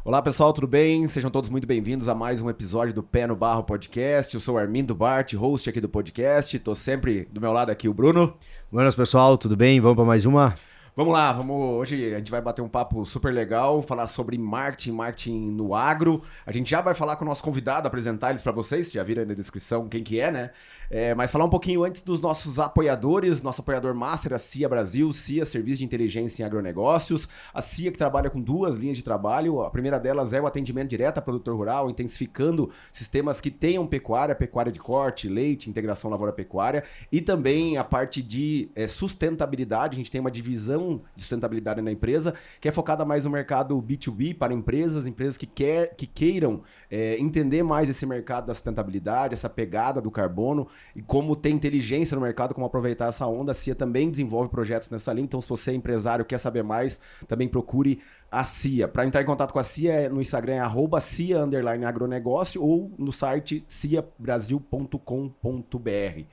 Olá pessoal, tudo bem? Sejam todos muito bem-vindos a mais um episódio do Pé no Barro Podcast. Eu sou o Armindo Bart, host aqui do podcast. Tô sempre do meu lado aqui o Bruno. Buenas pessoal, tudo bem? Vamos para mais uma? Vamos lá, hoje a gente vai bater um papo super legal, falar sobre marketing no agro. A gente já vai falar com o nosso convidado, apresentar eles para vocês, já viram aí na descrição quem que é, né? Mas falar um pouquinho antes dos nossos apoiadores, nosso apoiador master, a CIA Brasil, CIA, Serviço de Inteligência em Agronegócios. A CIA que trabalha com duas linhas de trabalho, a primeira delas é o atendimento direto a produtor rural, intensificando sistemas que tenham pecuária de corte, leite, integração lavoura-pecuária, e também a parte de sustentabilidade. A gente tem uma divisão de sustentabilidade na empresa, que é focada mais no mercado B2B para empresas que queiram entender mais esse mercado da sustentabilidade, essa pegada do carbono, e como ter inteligência no mercado, como aproveitar essa onda. A CIA também desenvolve projetos nessa linha, então se você é empresário, quer saber mais, também procure a CIA. Para entrar em contato com a CIA, no Instagram é @CIA_agronegócio ou no site ciabrasil.com.br.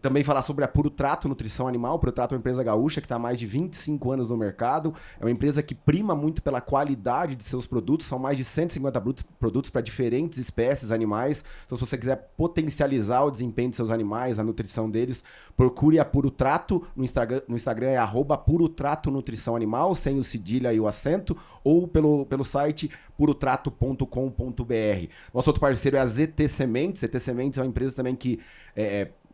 Também falar sobre a Puro Trato Nutrição Animal. Puro Trato é uma empresa gaúcha que está há mais de 25 anos no mercado. É uma empresa que prima muito pela qualidade de seus produtos. São mais de 150 produtos para diferentes espécies animais. Então, se você quiser potencializar o desempenho de seus animais, a nutrição deles, procure a Puro Trato. No Instagram é @Puro Trato Nutrição Animal, sem o cedilha e o acento, ou pelo site purotrato.com.br. Nosso outro parceiro é a ZT Sementes. ZT Sementes é uma empresa também que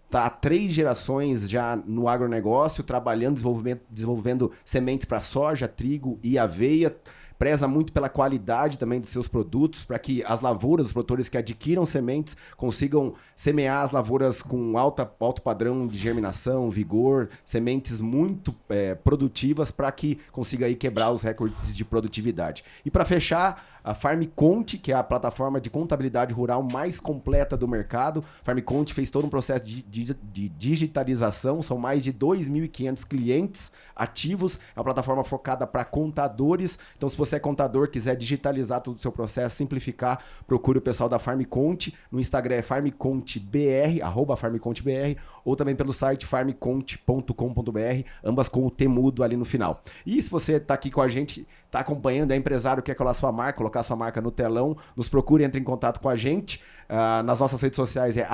está há 3 gerações já no agronegócio, trabalhando, desenvolvendo sementes para soja, trigo e aveia. Preza muito pela qualidade também dos seus produtos, para que as lavouras, os produtores que adquiram sementes, consigam semear as lavouras com alto padrão de germinação, vigor, sementes muito produtivas, para que consiga aí quebrar os recordes de produtividade. E para fechar, a FarmConte, que é a plataforma de contabilidade rural mais completa do mercado. FarmConte fez todo um processo de digitalização, são mais de 2.500 clientes ativos, é uma plataforma focada para contadores. Então, se você é contador, quiser digitalizar todo o seu processo, simplificar, procure o pessoal da FarmConte. No Instagram é FarmConteBR, @FarmConteBR, ou também pelo site farmconte.com.br, ambas com o T mudo ali no final. E se você está aqui com a gente, está acompanhando, é empresário, quer colar sua marca, colocar sua marca no telão, nos procure, entre em contato com a gente. Nas nossas redes sociais é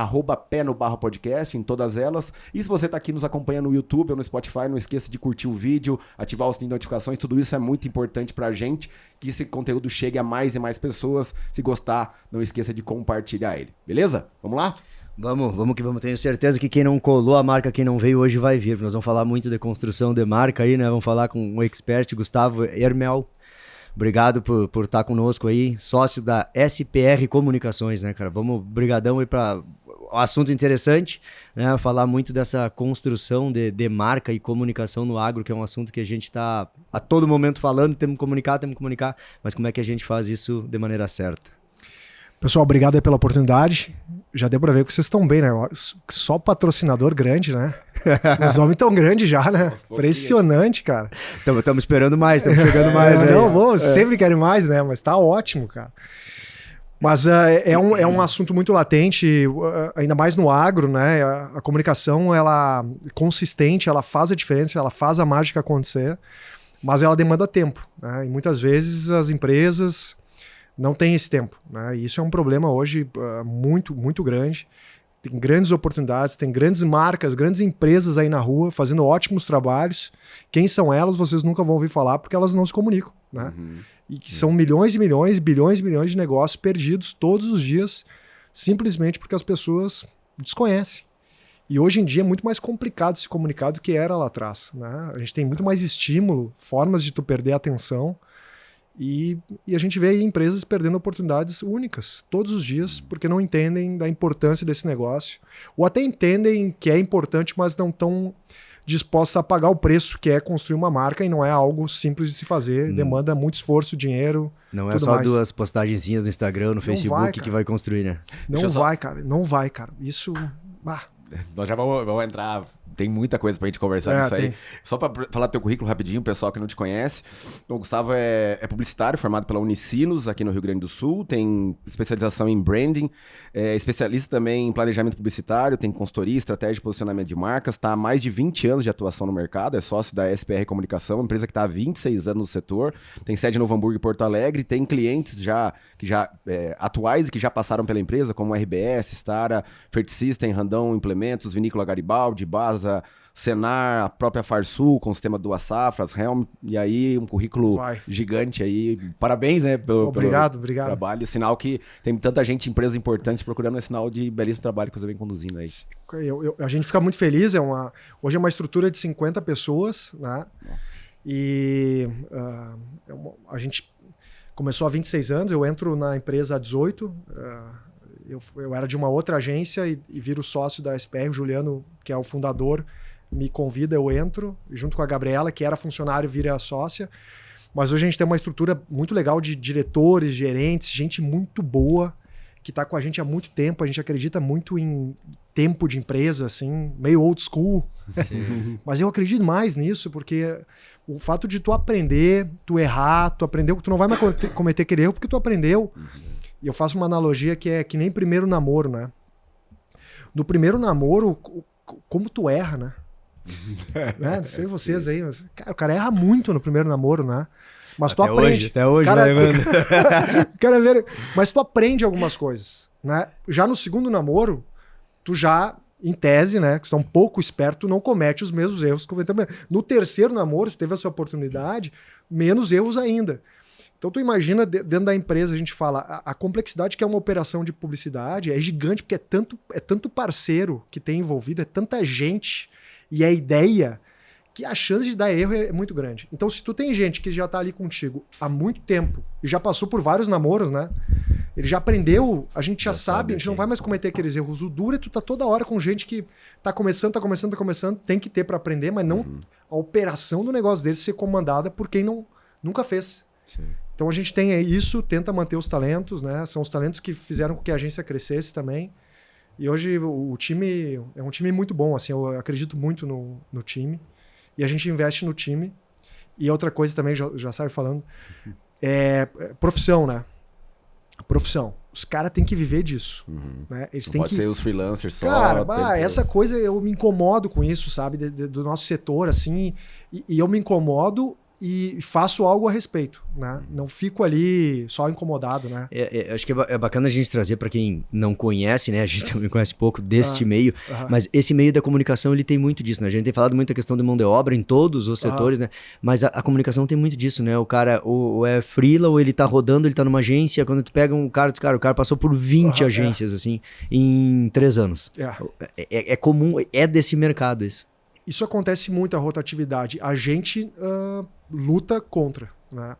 @Pé no Barro Podcast, em todas elas. E se você está aqui nos acompanhando no YouTube ou no Spotify, não esqueça de curtir o vídeo, ativar o sininho de notificações. Tudo isso é muito importante para a gente, que esse conteúdo chegue a mais e mais pessoas. Se gostar, não esqueça de compartilhar ele. Beleza? Vamos lá? Vamos que vamos. Tenho certeza que quem não colou a marca, quem não veio hoje vai vir. Nós vamos falar muito de construção de marca aí, né? Vamos falar com o expert Gustavo Hermel. Obrigado por estar conosco aí, sócio da SPR Comunicações, né, cara? Vamos, brigadão aí para um assunto interessante, né? Falar muito dessa construção de marca e comunicação no agro, que é um assunto que a gente está a todo momento falando, temos que comunicar, mas como é que a gente faz isso de maneira certa? Pessoal, obrigado aí pela oportunidade. Já deu para ver que vocês estão bem, né? Só patrocinador grande, né? Os homens tão grandes já, né? Impressionante, cara. Estamos esperando mais, estamos chegando mais. Não, bom, sempre querem mais, né? Mas tá ótimo, cara. Mas é um assunto muito latente, ainda mais no agro, né? A comunicação, ela consistente, ela faz a diferença, ela faz a mágica acontecer, mas ela demanda tempo, né? E muitas vezes as empresas não têm esse tempo, né? E isso é um problema hoje muito, muito grande. Tem grandes oportunidades, tem grandes marcas, grandes empresas aí na rua fazendo ótimos trabalhos. Quem são elas, vocês nunca vão ouvir falar porque elas não se comunicam, né? E que são milhões e milhões, bilhões e bilhões de negócios perdidos todos os dias, simplesmente porque as pessoas desconhecem. E hoje em dia é muito mais complicado se comunicar do que era lá atrás, né? A gente tem muito mais estímulo, formas de tu perder a atenção. E a gente vê aí empresas perdendo oportunidades únicas todos os dias porque não entendem da importância desse negócio, ou até entendem que é importante, mas não estão dispostos a pagar o preço que é construir uma marca, e não é algo simples de se fazer, demanda muito esforço, dinheiro. Não é só mais. 2 postagenzinhas no Instagram, no Facebook que vai construir, né? Não vai, cara. Isso... Nós já vamos entrar tem muita coisa pra gente conversar disso aí. Tem. Só pra falar do teu currículo rapidinho, pessoal que não te conhece. O Gustavo é publicitário, formado pela Unicinos, aqui no Rio Grande do Sul. Tem especialização em branding. É especialista também em planejamento publicitário. Tem consultoria, estratégia de posicionamento de marcas. Está há mais de 20 anos de atuação no mercado. É sócio da SPR Comunicação, empresa que está há 26 anos no setor. Tem sede em Novo Hamburgo e Porto Alegre. Tem clientes atuais e que já passaram pela empresa, como RBS, Stara, Fertisystem, Randon Implementos, Vinícola Garibaldi, Baza, Senar, a própria Farsul, com o sistema Duas Safras, Helm, e aí um currículo gigante aí. Parabéns, né, pelo obrigado. trabalho. Sinal que tem tanta gente, empresas importantes procurando, é sinal de belíssimo trabalho que você vem conduzindo aí. A gente fica muito feliz, hoje é uma estrutura de 50 pessoas, né? Nossa. E a gente começou há 26 anos, eu entro na empresa há 18, eu era de uma outra agência e viro sócio da SPR, o Juliano, que é o fundador, me convida, eu entro, junto com a Gabriela, que era funcionário, vira sócia. Mas hoje a gente tem uma estrutura muito legal de diretores, gerentes, gente muito boa, que está com a gente há muito tempo. A gente acredita muito em tempo de empresa, assim, meio old school. Mas eu acredito mais nisso, porque o fato de tu aprender, tu errar, tu aprendeu, tu não vai mais cometer aquele erro porque tu aprendeu. E eu faço uma analogia que é que nem primeiro namoro, né? No primeiro namoro, como tu erra, né? Não sei vocês aí, mas cara, o cara erra muito no primeiro namoro, né? Mas tu aprende. Até hoje, cara, cara, ver, mas tu aprende algumas coisas, né? Já no segundo namoro, tu já, em tese, né? Que tu é um pouco esperto, não comete os mesmos erros que cometeu. No terceiro namoro, se teve a sua oportunidade, menos erros ainda. Então tu imagina, dentro da empresa a gente fala, a complexidade que é uma operação de publicidade é gigante, porque é tanto parceiro que tem envolvido, é tanta gente e a ideia que a chance de dar erro é muito grande. Então se tu tem gente que já tá ali contigo há muito tempo e já passou por vários namoros, né? Ele já aprendeu, a gente já sabe, a gente não vai mais cometer aqueles erros. O duro é tu tá toda hora com gente que tá começando, tem que ter para aprender, mas não a operação do negócio dele ser comandada por quem nunca fez. Sim. Então a gente tem isso, tenta manter os talentos, né? São os talentos que fizeram com que a agência crescesse também. E hoje o time é um time muito bom, assim, eu acredito muito no time. E a gente investe no time. E outra coisa também, já saio falando, é profissão, né? Profissão. Os caras têm que viver disso. Né? Eles têm pode ser os freelancers só. Cara, essa coisa, eu me incomodo com isso, sabe? Do nosso setor, assim. E eu me incomodo e faço algo a respeito, né? Não fico ali só incomodado, né? Acho que é bacana a gente trazer para quem não conhece, né? A gente também conhece pouco deste meio, mas esse meio da comunicação, ele tem muito disso, né? A gente tem falado muito da questão de mão de obra em todos os setores, né? Mas a comunicação tem muito disso, né? O cara ou é freela ou ele tá rodando, ele tá numa agência, quando tu pega um cara, o cara passou por 20 agências, assim, em 3 anos. É comum, é desse mercado isso. Isso acontece muito, a rotatividade. A gente luta contra, né?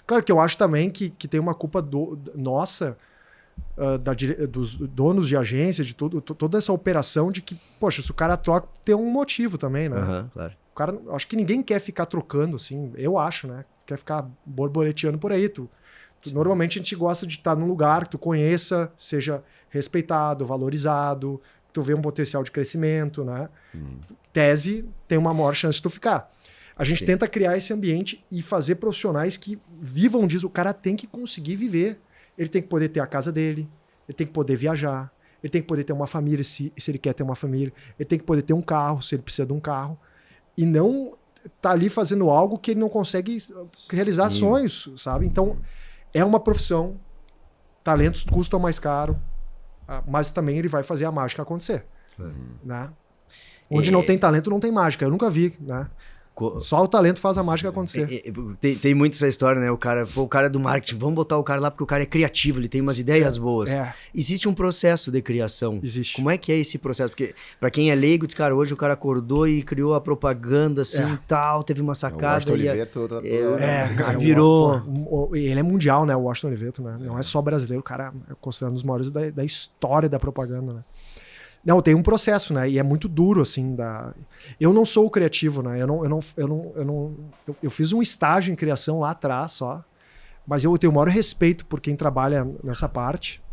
Claro que eu acho também que tem uma culpa nossa, dos donos de agência, de toda essa operação de que, poxa, se o cara troca, tem um motivo também, né? Claro. O cara, acho que ninguém quer ficar trocando, assim, eu acho, né? Quer ficar borboleteando por aí. Normalmente a gente gosta de estar num lugar que tu conheça, seja respeitado, valorizado, que tu vê um potencial de crescimento, né? Tese, tem uma maior chance de tu ficar. A gente tenta criar esse ambiente e fazer profissionais que vivam disso. O cara tem que conseguir viver. Ele tem que poder ter a casa dele, ele tem que poder viajar, ele tem que poder ter uma família se ele quer ter uma família, ele tem que poder ter um carro se ele precisa de um carro. E não tá ali fazendo algo que ele não consegue realizar sonhos, sabe? Então, é uma profissão, talentos custam mais caro, mas também ele vai fazer a mágica acontecer. Né? Onde não tem talento, não tem mágica. Eu nunca vi, né? Só o talento faz a mágica acontecer. Tem muito essa história, né? O cara do marketing, vamos botar o cara lá porque o cara é criativo, ele tem umas ideias boas. Existe um processo de criação. Existe. Como é que é esse processo? Porque pra quem é leigo, diz, cara, hoje o cara acordou e criou a propaganda assim, tal, teve uma sacada. O Oliveto, cara, virou... ele é mundial, né? O Washington Oliveto, né? Não é só brasileiro, o cara é considerado um dos maiores da história da propaganda, né? Não, tem um processo, né? E é muito duro, assim. Eu não sou o criativo, né? Eu fiz um estágio em criação lá atrás só, mas eu tenho o maior respeito por quem trabalha nessa parte,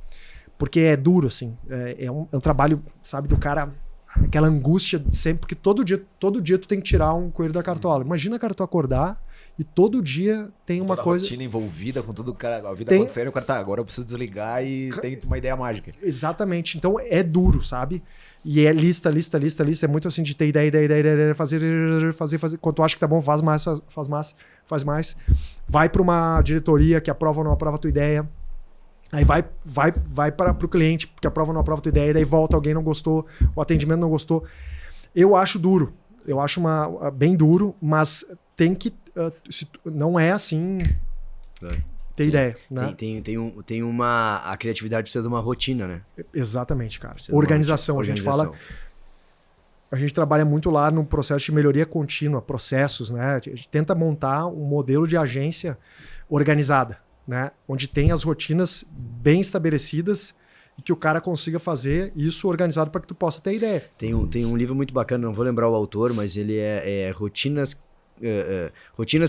porque é duro, assim. É um trabalho, sabe, do cara aquela angústia de sempre, porque todo dia tu tem que tirar um coelho da cartola. Imagina, cara, tu acordar e todo dia tem uma Toda coisa... rotina envolvida com tudo, cara, a vida Tem- acontecendo, o cara tá, agora eu preciso desligar e tem uma ideia mágica. Exatamente. Então é duro, sabe? E é lista. É muito assim de ter ideia, fazer. Quando tu acha que tá bom, faz mais. Vai pra uma diretoria que aprova ou não aprova a tua ideia. Aí vai para pro cliente que aprova ou não aprova a tua ideia. Daí volta, alguém não gostou, o atendimento não gostou. Eu acho duro. Eu acho bem duro, mas tem que... não é assim... Ter Sim. ideia, né? Tem uma... A criatividade precisa de uma rotina, né? Exatamente, cara. Precisa de uma Organização. rotina. A gente fala... A gente trabalha muito lá no processo de melhoria contínua, processos, né? A gente tenta montar um modelo de agência organizada, né? Onde tem as rotinas bem estabelecidas e que o cara consiga fazer isso organizado para que tu possa ter ideia. Tem um livro muito bacana, não vou lembrar o autor, mas ele é Rotinas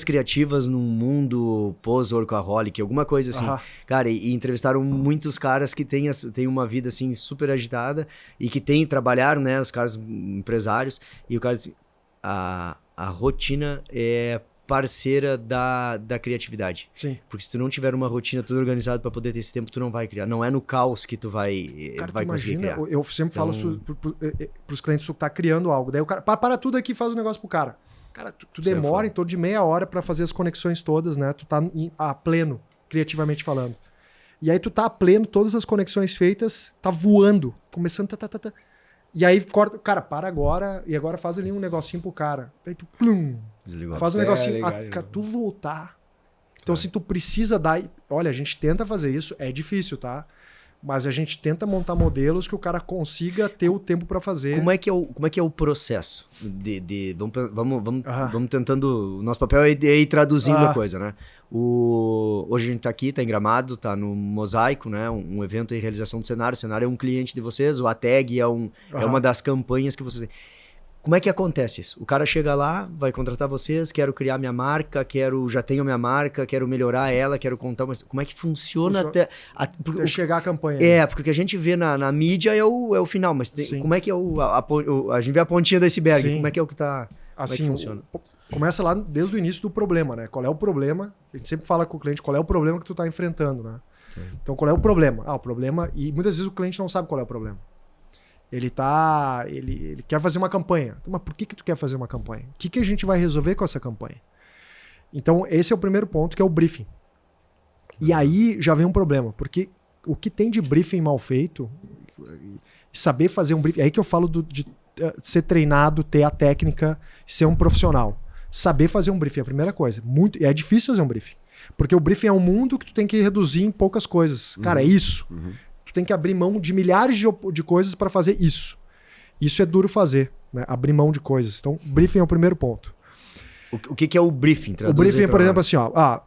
Criativas num Mundo Pós-Workaholic, alguma coisa assim. Aham. Cara, e entrevistaram muitos caras que têm uma vida assim super agitada e que trabalharam, né, os caras empresários, e o cara disse, a rotina é parceira da criatividade. Sim. Porque se tu não tiver uma rotina tudo organizada para poder ter esse tempo, tu não vai criar. Não é no caos que tu vai Cara, tu conseguir imagina, criar. eu sempre falo Então- pros clientes que tu tá criando algo. Daí o cara, para tudo aqui e faz o negócio pro cara. Cara, tu Isso é demora foda. em torno de meia hora para fazer as conexões todas, né? Tu tá a pleno, criativamente falando. E aí tu tá a pleno, todas as conexões feitas, tá voando, começando... E aí corta, cara, para agora, e agora faz ali um negocinho pro cara. Daí tu, plum, Desligou. faz um Até negocinho, ligar, pra tu voltar. Então, se tu precisa dar... Olha, a gente tenta fazer isso, é difícil, tá? Mas a gente tenta montar modelos que o cara consiga ter o tempo para fazer. Como é que é o processo? Vamos tentando... O nosso papel é ir traduzindo a coisa, né? Hoje a gente tá aqui, tá em Gramado, tá no Mosaico, né? Um evento de realização do cenário. O cenário é um cliente de vocês, o ATEG é uma das campanhas que vocês têm. Como é que acontece isso? O cara chega lá, vai contratar vocês, quero criar minha marca, já tenho minha marca, quero melhorar ela, quero contar uma... Como é que funciona Até porque chegar a campanha. porque o que a gente vê na mídia é o final, mas Sim. como é que é a gente vê a pontinha do iceberg, Sim. como é que é o que tá... Assim, como é que funciona? Começa lá desde o início do problema, né? Qual é o problema? A gente sempre fala com o cliente qual é o problema que tu tá enfrentando, né? Sim. Então, qual é o problema? O problema... E muitas vezes o cliente não sabe qual é o problema. Ele quer fazer uma campanha. Então, mas por que tu quer fazer uma campanha? O que a gente vai resolver com essa campanha? Então, esse é o primeiro ponto, que é o briefing. E aí já vem um problema, porque o que tem de briefing mal feito, saber fazer um briefing... É aí que eu falo de ser treinado, ter a técnica, ser um profissional. Saber fazer um briefing é a primeira coisa. É difícil fazer um briefing. Porque o briefing é um mundo que tu tem que reduzir em poucas coisas. Cara, é isso. Tu tem que abrir mão de milhares de coisas para fazer isso. Isso é duro fazer, né? Abrir mão de coisas. Então, briefing é o primeiro ponto. O que é o briefing? O briefing é, por exemplo, assim,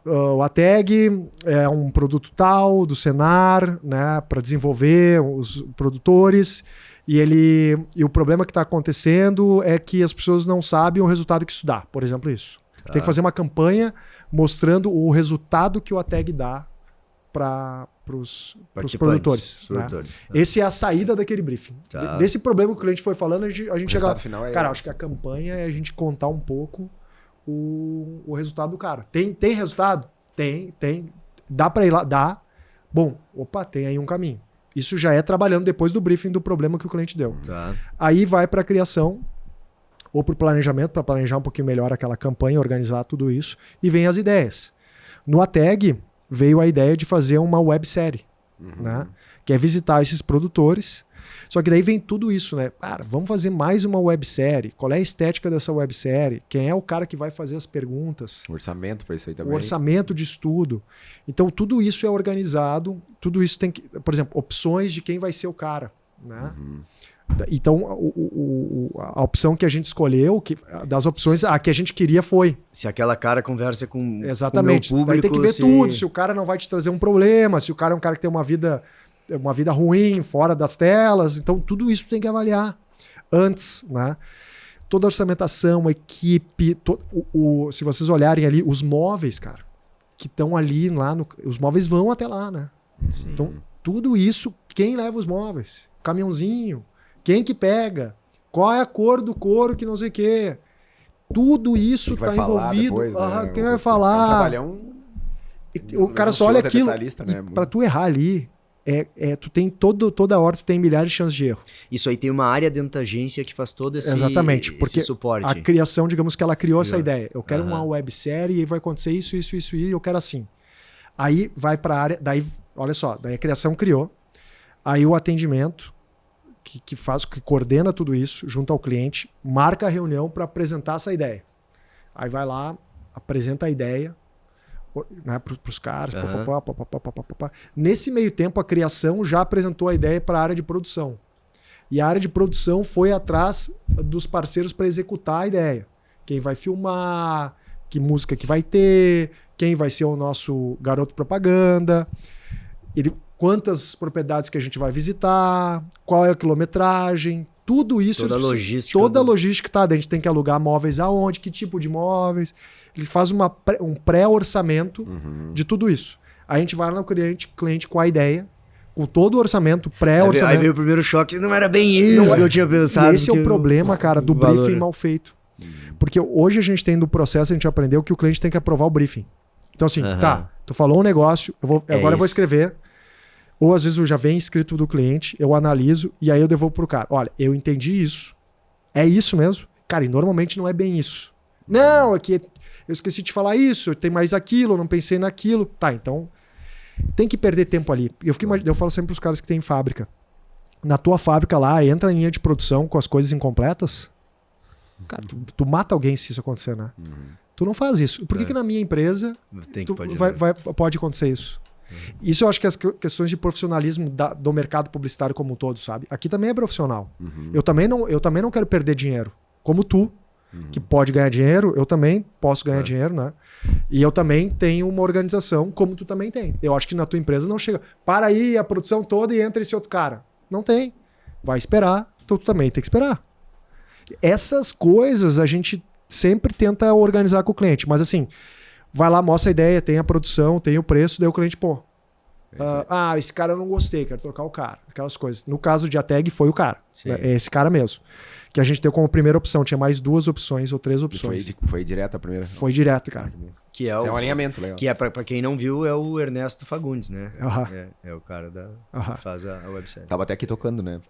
o ATEG é um produto tal do Senar, né, para desenvolver os produtores, e o problema que está acontecendo é que as pessoas não sabem o resultado que isso dá, por exemplo, isso. Tem que fazer uma campanha mostrando o resultado que o ATEG dá para os produtores. Né? Essa é a saída daquele briefing. Tá. Desse problema que o cliente foi falando, a gente chega lá. Final é... Cara, acho que a campanha é a gente contar um pouco o resultado do cara. Tem resultado? Tem. Dá para ir lá? Dá. Bom, tem aí um caminho. Isso já é trabalhando depois do briefing do problema que o cliente deu. Tá. Aí vai para a criação ou para o planejamento, para planejar um pouquinho melhor aquela campanha, organizar tudo isso, e vem as ideias. No ATEG veio a ideia de fazer uma websérie, né? Que é visitar esses produtores. Só que daí vem tudo isso, né? Cara, vamos fazer mais uma websérie. Qual é a estética dessa websérie? Quem é o cara que vai fazer as perguntas? O orçamento para isso aí também. O orçamento de estudo. Então, tudo isso é organizado. Tudo isso tem que... Por exemplo, opções de quem vai ser o cara, né? Então, a opção que a gente escolheu, das opções, a que a gente queria foi. Se aquela cara conversa com Exatamente. o meu público... Vai ter que ver tudo. Se o cara não vai te trazer um problema, se o cara é um cara que tem uma vida ruim, fora das telas. Então, tudo isso tem que avaliar antes, né? Toda a orçamentação, a equipe... se vocês olharem ali, os móveis, cara, que estão ali, os móveis vão até lá, né? Sim. Então, tudo isso, quem leva os móveis? Caminhãozinho... Quem que pega? Qual é a cor do couro que não sei o quê. Tudo isso Quem que tá vai falar envolvido. depois, né? Quem vai É um falar? trabalhão. O cara só olha aquilo. Detalhista, né? Pra tu errar ali, tu tem toda hora tu tem milhares de chances de erro. Isso aí tem uma área dentro da agência que faz todo esse, Exatamente, porque esse suporte. a criação, digamos que ela criou essa Criou. ideia. Eu quero uma websérie e vai acontecer isso, e eu quero assim. Aí vai pra área, daí, olha só, daí a criação criou, aí o atendimento, que coordena tudo isso, junto ao cliente, marca a reunião para apresentar essa ideia. Aí vai lá, apresenta a ideia, né, para os caras. Pá. Nesse meio tempo, a criação já apresentou a ideia para a área de produção. E a área de produção foi atrás dos parceiros para executar a ideia. Quem vai filmar, que música que vai ter, quem vai ser o nosso garoto propaganda, quantas propriedades que a gente vai visitar, qual é a quilometragem, tudo isso. Toda a logística. Toda a logística, tá? A gente tem que alugar móveis aonde, que tipo de móveis. Ele faz um pré-orçamento de tudo isso. A gente vai lá no cliente com a ideia, com todo o orçamento, pré-orçamento. Aí veio o primeiro choque, não era bem isso que eu tinha pensado. E esse é o problema, cara, do valor. briefing mal feito. Porque hoje a gente tem no processo, a gente aprendeu que o cliente tem que aprovar o briefing. Então assim, tá, tu falou um negócio, agora eu vou escrever. Ou às vezes eu já venho escrito do cliente, eu analiso e aí eu devolvo pro cara. Olha, eu entendi isso. É isso mesmo? Cara, e normalmente não é bem isso. Não, aqui eu esqueci de falar isso, tem mais aquilo, eu não pensei naquilo. Tá, então tem que perder tempo ali. Eu falo sempre pros caras que têm fábrica. Na tua fábrica lá, entra em linha de produção com as coisas incompletas. Cara, tu mata alguém se isso acontecer, né? Tu não faz isso. Por que na minha empresa pode acontecer isso? Isso eu acho que as questões de profissionalismo do mercado publicitário como um todo, sabe? Aqui também é profissional. Eu também não quero perder dinheiro. Como tu, que pode ganhar dinheiro, eu também posso ganhar dinheiro, né? E eu também tenho uma organização como tu também tem. Eu acho que na tua empresa não chega. Para aí a produção toda e entra esse outro cara. Não tem. Vai esperar. Então tu também tem que esperar. Essas coisas a gente sempre tenta organizar com o cliente. Mas assim... Vai lá, mostra a ideia, tem a produção, tem o preço, daí o cliente, esse cara eu não gostei, quero trocar o cara. Aquelas coisas. No caso de ATEG, foi o cara. É esse cara mesmo. Que a gente deu como primeira opção. Tinha mais 2 opções ou 3 opções. Foi direto a primeira? Foi direto, cara. Que é um alinhamento legal. Que é, pra quem não viu, é o Ernesto Fagundes, né? É o cara que faz a websérie. Tava até aqui tocando, né?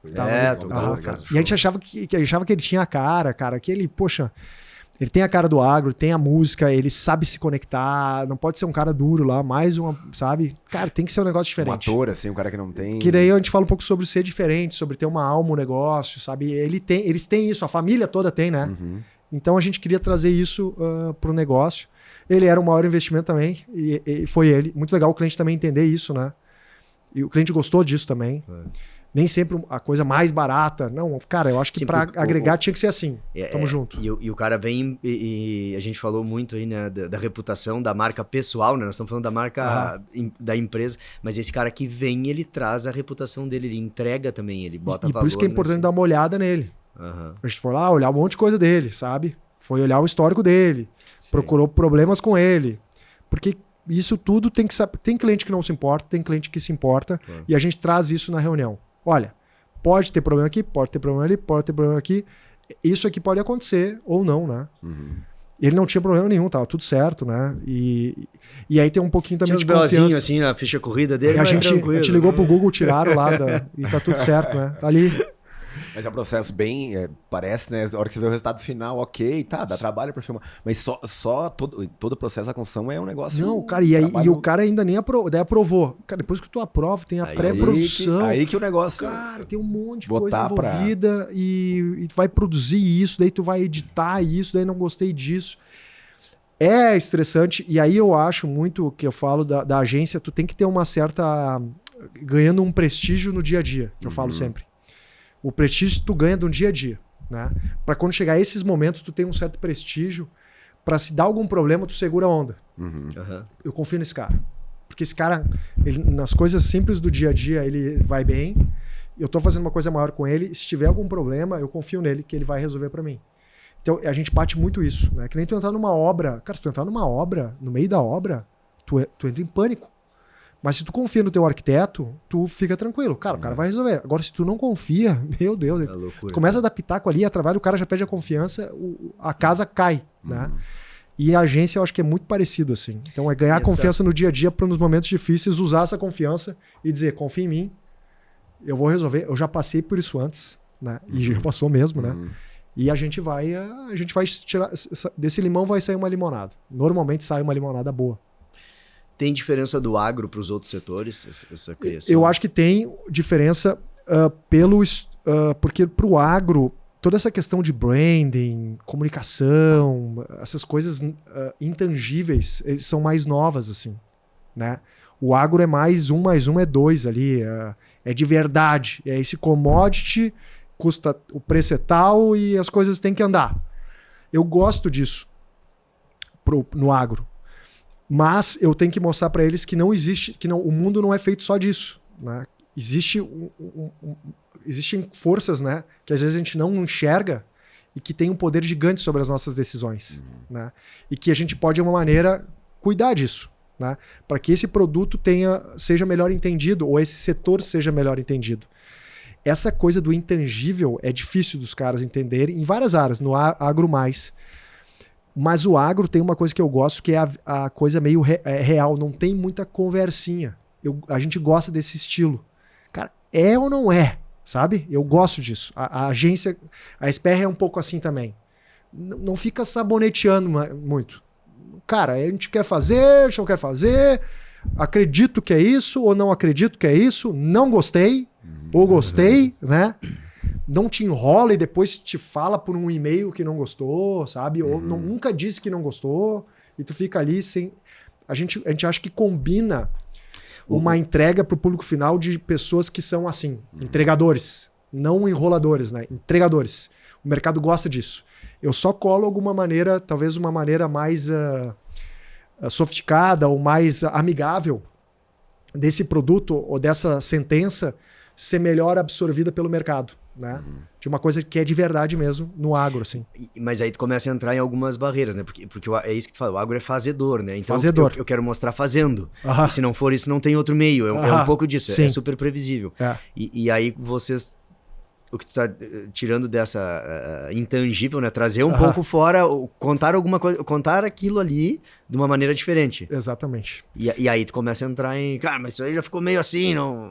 Tocou. E a gente achava que ele tinha a cara, que ele, poxa... Ele tem a cara do agro, tem a música, ele sabe se conectar, não pode ser um cara duro lá, mais uma, sabe? Cara, tem que ser um negócio diferente. Um ator, assim, um cara que não tem... Que daí a gente fala um pouco sobre ser diferente, sobre ter uma alma, um negócio, sabe? Eles têm isso, a família toda tem, né? Então a gente queria trazer isso pro negócio. Ele era o maior investimento também, e foi ele. Muito legal o cliente também entender isso, né? E o cliente gostou disso também. Nem sempre a coisa mais barata. Não, cara, eu acho que para agregar tinha que ser assim. Tamo junto. E o cara vem e a gente falou muito aí, né, da reputação da marca pessoal, né? Nós estamos falando da marca da empresa, mas esse cara que vem, ele traz a reputação dele, ele entrega também, ele bota valor. E por isso que é importante dar uma olhada nele. A gente foi lá olhar um monte de coisa dele, sabe? Foi olhar o histórico dele, procurou problemas com ele. Porque isso tudo tem que saber. Tem cliente que não se importa, tem cliente que se importa, e a gente traz isso na reunião. Olha, pode ter problema aqui, pode ter problema ali, pode ter problema aqui. Isso aqui pode acontecer ou não, né? Ele não tinha problema nenhum, tava tudo certo, né? E aí tem um pouquinho também de confiança. Assim na ficha corrida dele, a gente ligou pro Google, tiraram lá e tá tudo certo, né? Tá ali. Mas é um processo bem, parece, né? Na hora que você vê o resultado final, ok, tá, dá trabalho pra filmar. Mas só todo o processo da construção é um negócio... Não, cara, e o cara ainda nem aprovou. Cara, depois que tu aprova, tem a pré-produção. Aí que o negócio... Cara, tem um monte de coisa envolvida e tu vai produzir isso, daí tu vai editar isso, daí não gostei disso. É estressante, e aí eu acho muito que eu falo da agência, tu tem que ter uma certa... ganhando um prestígio no dia a dia, que eu falo sempre. O prestígio tu ganha do dia a dia, né? Para quando chegar a esses momentos, tu tem um certo prestígio. Para se dar algum problema, tu segura a onda. Eu confio nesse cara. Porque esse cara, nas coisas simples do dia a dia, ele vai bem. Eu tô fazendo uma coisa maior com ele. Se tiver algum problema, eu confio nele, que ele vai resolver para mim. Então, a gente bate muito isso, né? Que nem tu entrar numa obra. Cara, se tu entrar numa obra, no meio da obra, tu entra em pânico. Mas se tu confia no teu arquiteto, tu fica tranquilo. Cara, o cara vai resolver. Agora, se tu não confia, meu Deus, É loucura. tu começa a dar pitaco ali, a trabalho, o cara já perde a confiança, a casa cai, né? E a agência eu acho que é muito parecido assim. Então é ganhar confiança no dia a dia para nos momentos difíceis usar essa confiança e dizer, confia em mim, eu vou resolver. Eu já passei por isso antes, né? E já passou mesmo, né? E a gente vai tirar desse limão vai sair uma limonada. Normalmente sai uma limonada boa. Tem diferença do agro para os outros setores? Essa criação? Eu acho que tem diferença porque para o agro, toda essa questão de branding, comunicação, essas coisas intangíveis, eles são mais novas, assim, né? O agro é mais um é 2 ali, é de verdade. É esse commodity, o preço é tal e as coisas têm que andar. Eu gosto disso no agro. Mas eu tenho que mostrar para eles que não existe, o mundo não é feito só disso, né? Existem forças, né, que às vezes a gente não enxerga e que tem um poder gigante sobre as nossas decisões, né? E que a gente pode, de uma maneira, cuidar disso, né? Para que esse produto seja melhor entendido ou esse setor seja melhor entendido. Essa coisa do intangível é difícil dos caras entenderem em várias áreas, no agro mais. Mas o agro tem uma coisa que eu gosto, que é a coisa meio real, não tem muita conversinha. A gente gosta desse estilo. Cara, é ou não é? Sabe? Eu gosto disso. A agência, a SPR é um pouco assim também. Não fica saboneteando muito. Cara, a gente quer fazer, a gente não quer fazer, acredito que é isso ou não acredito que é isso, não gostei ou gostei, né? Não te enrola e depois te fala por um e-mail que não gostou, sabe? Ou nunca disse que não gostou e tu fica ali sem... A gente acha que combina uma entrega para o público final de pessoas que são assim, entregadores, não enroladores, né? Entregadores. O mercado gosta disso. Eu só colo alguma maneira, talvez uma maneira mais sofisticada ou mais amigável desse produto ou dessa sentença ser melhor absorvida pelo mercado, né? De uma coisa que é de verdade mesmo no agro, assim. Mas aí tu começa a entrar em algumas barreiras, né? Porque é isso que tu fala, o agro é fazedor, né? Então fazedor. Eu quero mostrar fazendo. E se não for isso, não tem outro meio. É um pouco disso, sim. É super previsível. É. E aí vocês... O que tu tá tirando dessa intangível, né? Trazer um pouco fora, contar alguma coisa, contar aquilo ali de uma maneira diferente. Exatamente. E aí tu começa a entrar em... Cara, mas isso aí já ficou meio assim, não...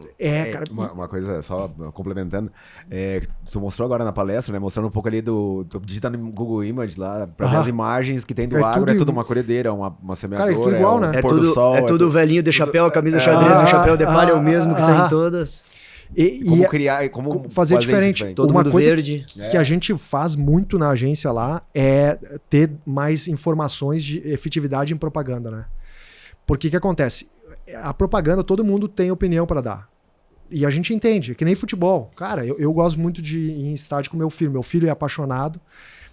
Cara... Uma coisa, só complementando, tu mostrou agora na palestra, né? Mostrando um pouco ali tu digita no Google Image lá, pra ver as imagens que tem do agro, é tudo uma colhedeira, uma semeadora, cara, é tudo igual, né? É tudo velhinho de chapéu, a camisa xadrez, o chapéu de palha é o mesmo que tá em todas... Como criar, como fazer diferente. Todo uma mundo coisa verde. Que a gente faz muito na agência lá é ter mais informações de efetividade em propaganda, né? Porque que acontece? A propaganda, todo mundo tem opinião para dar. E a gente entende, é que nem futebol. Cara, eu gosto muito de ir em estádio com meu filho. Meu filho é apaixonado.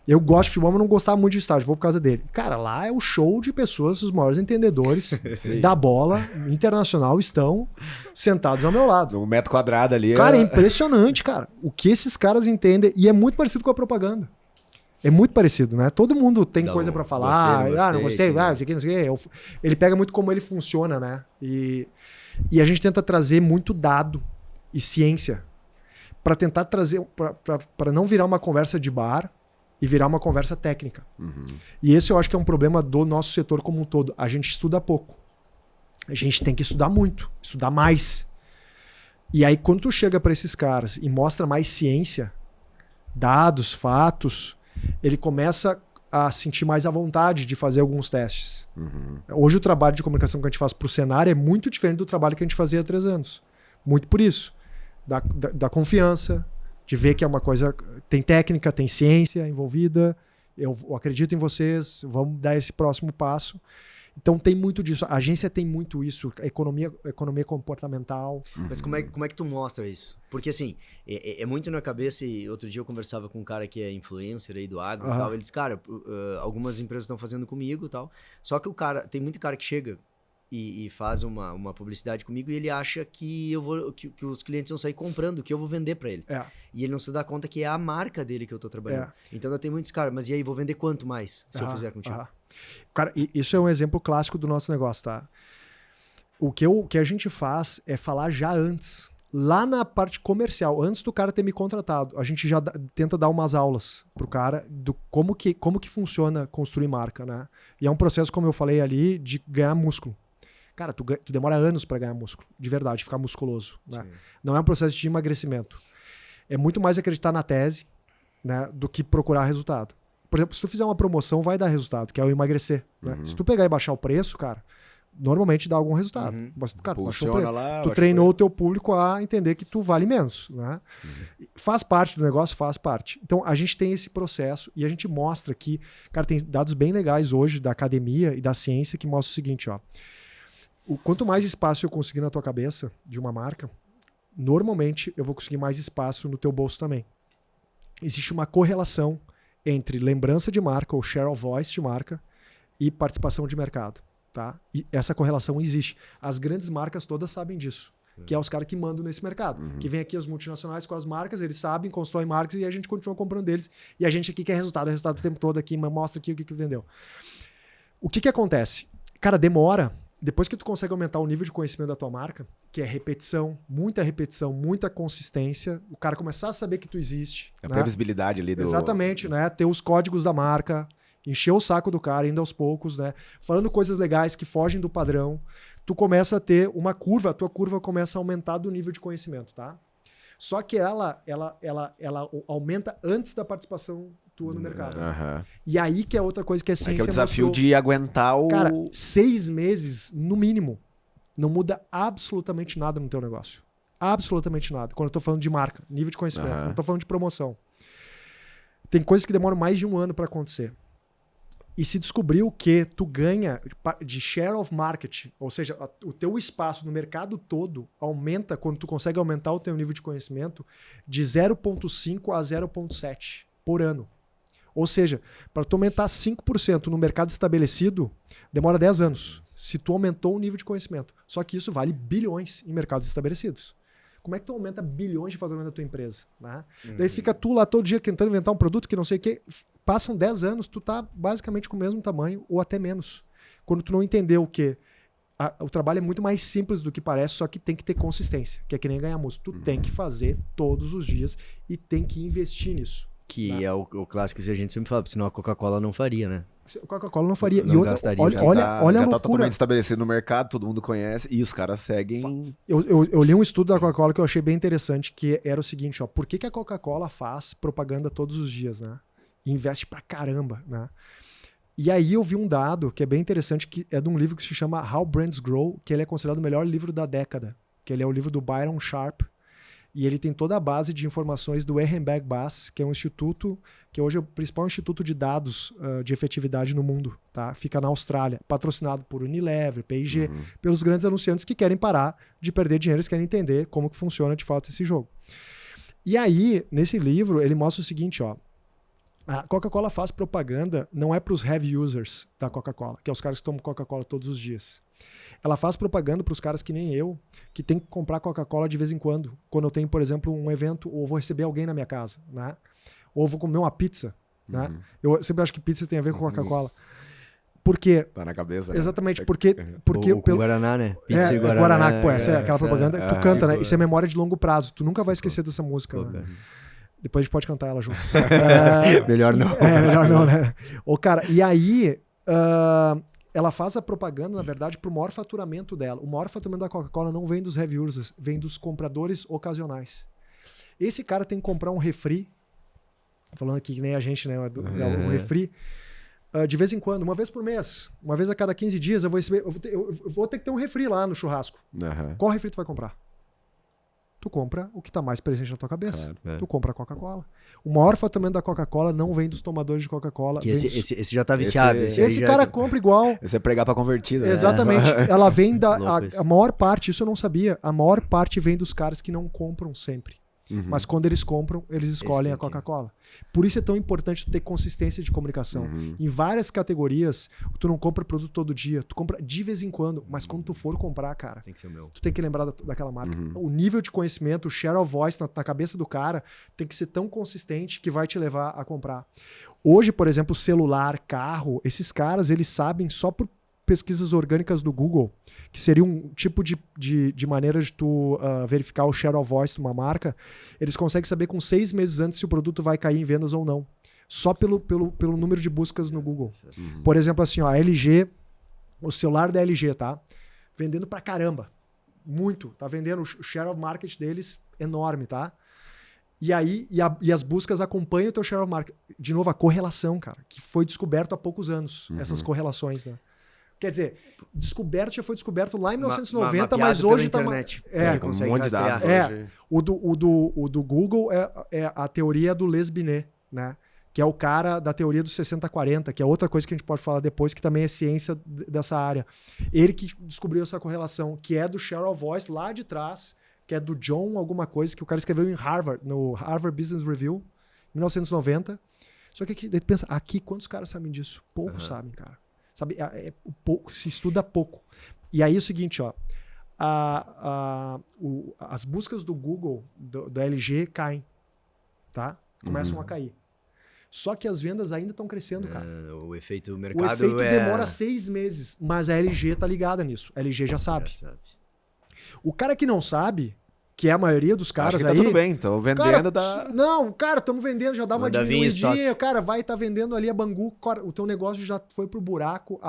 Eu gosto de futebol, mas não gostava muito de estádio, vou por causa dele. Cara, lá é o show de pessoas, os maiores entendedores da bola internacional estão sentados ao meu lado. 1 metro quadrado ali. Cara, é impressionante, cara. O que esses caras entendem. E é muito parecido com a propaganda. É muito parecido, né? Todo mundo tem coisa pra falar. Não gostei, não sei o que. Ele pega muito como ele funciona, né? E a gente tenta trazer muito dado e ciência pra tentar trazer, pra não virar uma conversa de bar e virar uma conversa técnica. E esse eu acho que é um problema do nosso setor como um todo. A gente estuda pouco. A gente tem que estudar muito, estudar mais. E aí quando tu chega para esses caras e mostra mais ciência, dados, fatos, ele começa a sentir mais à vontade de fazer alguns testes. Hoje o trabalho de comunicação que a gente faz para o cenário é muito diferente do trabalho que a gente fazia há 3 anos. Muito por isso. Da confiança, de ver que é uma coisa... Tem técnica, tem ciência envolvida. Eu acredito em vocês, vamos dar esse próximo passo. Então tem muito disso. A agência tem muito isso. Economia comportamental. Mas como é que tu mostra isso? Porque assim, é muito na cabeça. E outro dia eu conversava com um cara que é influencer aí do agro e tal. Ele disse, cara, algumas empresas estão fazendo comigo e tal. Só que tem muito cara que chega e faz uma publicidade comigo e ele acha que que os clientes vão sair comprando, que eu vou vender para ele. E ele não se dá conta que é a marca dele que eu tô trabalhando. Então eu tenho muitos caras, mas e aí, vou vender quanto mais se eu fizer contigo? Cara, isso é um exemplo clássico do nosso negócio, tá? O que a gente faz é falar já antes. Lá na parte comercial, antes do cara ter me contratado, a gente já tenta dar umas aulas pro cara do como que funciona construir marca, né? E é um processo, como eu falei ali, de ganhar músculo. Cara, tu demora anos para ganhar músculo, de verdade, ficar musculoso, né? Não é um processo de emagrecimento. É muito mais acreditar na tese, né, do que procurar resultado. Por exemplo, se tu fizer uma promoção, vai dar resultado, que é o emagrecer, né? Se tu pegar e baixar o preço, cara, normalmente dá algum resultado. Mas, cara, tu treinou o teu público a entender que tu vale menos, né? Faz parte do negócio, faz parte. Então, a gente tem esse processo e a gente mostra que, cara, tem dados bem legais hoje da academia e da ciência que mostram o seguinte, ó. Quanto mais espaço eu conseguir na tua cabeça de uma marca, normalmente eu vou conseguir mais espaço no teu bolso também. Existe uma correlação entre lembrança de marca ou share of voice de marca e participação de mercado. Tá? E essa correlação existe. As grandes marcas todas sabem disso. Que é os caras que mandam nesse mercado. Que vem aqui as multinacionais com as marcas, eles sabem, constroem marcas e a gente continua comprando deles. E a gente aqui quer resultado o tempo todo aqui, mostra aqui o que vendeu. O que acontece? Cara, demora. Depois que tu consegue aumentar o nível de conhecimento da tua marca, que é repetição, muita consistência, o cara começar a saber que tu existe. A previsibilidade ali do... Exatamente, né? Ter os códigos da marca, encher o saco do cara, indo aos poucos, né? Falando coisas legais que fogem do padrão, tu começa a ter uma curva, a tua curva começa a aumentar do nível de conhecimento, tá? Só que ela aumenta antes da participação tua no mercado. E aí que é outra coisa que a ciência que é o desafio de aguentar o... Cara, 6 meses, no mínimo, não muda absolutamente nada no teu negócio. Absolutamente nada. Quando eu tô falando de marca, nível de conhecimento, não tô falando de promoção. Tem coisas que demoram mais de 1 ano para acontecer. E se descobriu que tu ganha de share of market, ou seja, o teu espaço no mercado todo aumenta quando tu consegue aumentar o teu nível de conhecimento de 0,5 a 0,7 por ano. Ou seja, para tu aumentar 5% no mercado estabelecido, demora 10 anos. Se tu aumentou o nível de conhecimento. Só que isso vale bilhões em mercados estabelecidos. Como é que tu aumenta bilhões de faturamento da tua empresa? Né? Daí fica tu lá todo dia tentando inventar um produto que não sei o quê. Passam 10 anos, tu tá basicamente com o mesmo tamanho ou até menos. Quando tu não entendeu que o trabalho é muito mais simples do que parece, só que tem que ter consistência, que é que nem ganhar música. Tu tem que fazer todos os dias e tem que investir nisso. Que é o clássico que a gente sempre fala, senão a Coca-Cola não faria, né? A Coca-Cola não faria. Não e outra, gastaria. olha a já loucura. tá totalmente estabelecido no mercado, todo mundo conhece, e os caras seguem... Eu li um estudo da Coca-Cola que eu achei bem interessante, que era o seguinte, ó, por que a Coca-Cola faz propaganda todos os dias, né? E investe pra caramba, né? E aí eu vi um dado que é bem interessante, que é de um livro que se chama How Brands Grow, que ele é considerado o melhor livro da década, que ele é o livro do Byron Sharp, e ele tem toda a base de informações do Ehrenberg Bass, que é um instituto, que hoje é o principal instituto de dados de efetividade no mundo, tá? Fica na Austrália, patrocinado por Unilever, P&G, pelos grandes anunciantes que querem parar de perder dinheiro, eles querem entender como que funciona de fato esse jogo. E aí, nesse livro, ele mostra o seguinte, ó, a Coca-Cola faz propaganda, não é para os heavy users da Coca-Cola, que é os caras que tomam Coca-Cola todos os dias. Ela faz propaganda para os caras que nem eu, que tem que comprar Coca-Cola de vez em quando. Quando eu tenho, por exemplo, um evento, ou vou receber alguém na minha casa, né? Ou vou comer uma pizza, né? Eu sempre acho que pizza tem a ver com Coca-Cola. Por quê? Tá na cabeça, Exatamente, né? porque O Guaraná, né? Pizza e Guaraná. Guaraná, pô, essa é aquela propaganda. Tu canta, né? Isso é memória de longo prazo. Tu nunca vai esquecer dessa música. Né? Depois a gente pode cantar ela juntos. Melhor não. Melhor não, né? Ô, cara, e aí... ela faz a propaganda, na verdade, pro maior faturamento dela. O maior faturamento da Coca-Cola não vem dos heavy users, vem dos compradores ocasionais. Esse cara tem que comprar um refri, falando aqui que nem a gente, né? Um refri, de vez em quando, uma vez por mês, uma vez a cada 15 dias, eu vou ter que ter um refri lá no churrasco. Qual refri tu vai comprar? Tu compra o que está mais presente na tua cabeça. Tu compra a Coca-Cola. O maior faturamento da Coca-Cola não vem dos tomadores de Coca-Cola. Esse já tá viciado. Esse cara compra igual. Esse é pregar para convertido. Né? Exatamente. Ela vem a maior parte, isso eu não sabia, a maior parte vem dos caras que não compram sempre. Mas quando eles compram, eles escolhem a Coca-Cola. Por isso é tão importante tu ter consistência de comunicação. Em várias categorias, tu não compra produto todo dia, tu compra de vez em quando, mas quando tu for comprar, cara, tem que ser o meu. Tu tem que lembrar daquela marca. O nível de conhecimento, o share of voice na cabeça do cara tem que ser tão consistente que vai te levar a comprar. Hoje, por exemplo, celular, carro, esses caras, eles sabem só pesquisas orgânicas do Google, que seria um tipo de maneira de tu verificar o share of voice de uma marca, eles conseguem saber com 6 meses antes se o produto vai cair em vendas ou não. Só pelo número de buscas no Google. Por exemplo, assim, ó, a LG, o celular da LG, tá? Vendendo pra caramba. Muito. Tá vendendo o share of market deles enorme, tá? E aí, e as buscas acompanham o teu share of market. De novo, a correlação, cara, que foi descoberto há poucos anos, essas correlações, né? Quer dizer, já foi descoberto lá em 1990, mas hoje tá... internet. Com um monte de dados hoje. O do Google é a teoria do Les Binet, né? Que é o cara da teoria dos 60-40, que é outra coisa que a gente pode falar depois, que também é ciência dessa área. Ele que descobriu essa correlação, que é do share of voice lá de trás, que é do John alguma coisa, que o cara escreveu em Harvard, no Harvard Business Review, em 1990. Só que aqui, daí tu pensa, aqui quantos caras sabem disso? Poucos sabem, cara. Sabe, pouco, se estuda pouco. E aí é o seguinte, ó, as buscas do Google, da LG, caem, tá? Começam a cair. Só que as vendas ainda estão crescendo, cara. O efeito mercado o efeito demora 6 meses, mas a LG tá ligada nisso. A LG já sabe. O cara que não sabe, que é a maioria dos caras acho que aí... tá tudo bem, tô vendendo... Não, cara, estamos vendendo, já dá uma Manda diminuidinha, cara, vai estar vendendo ali a Bangu, o teu negócio já foi pro buraco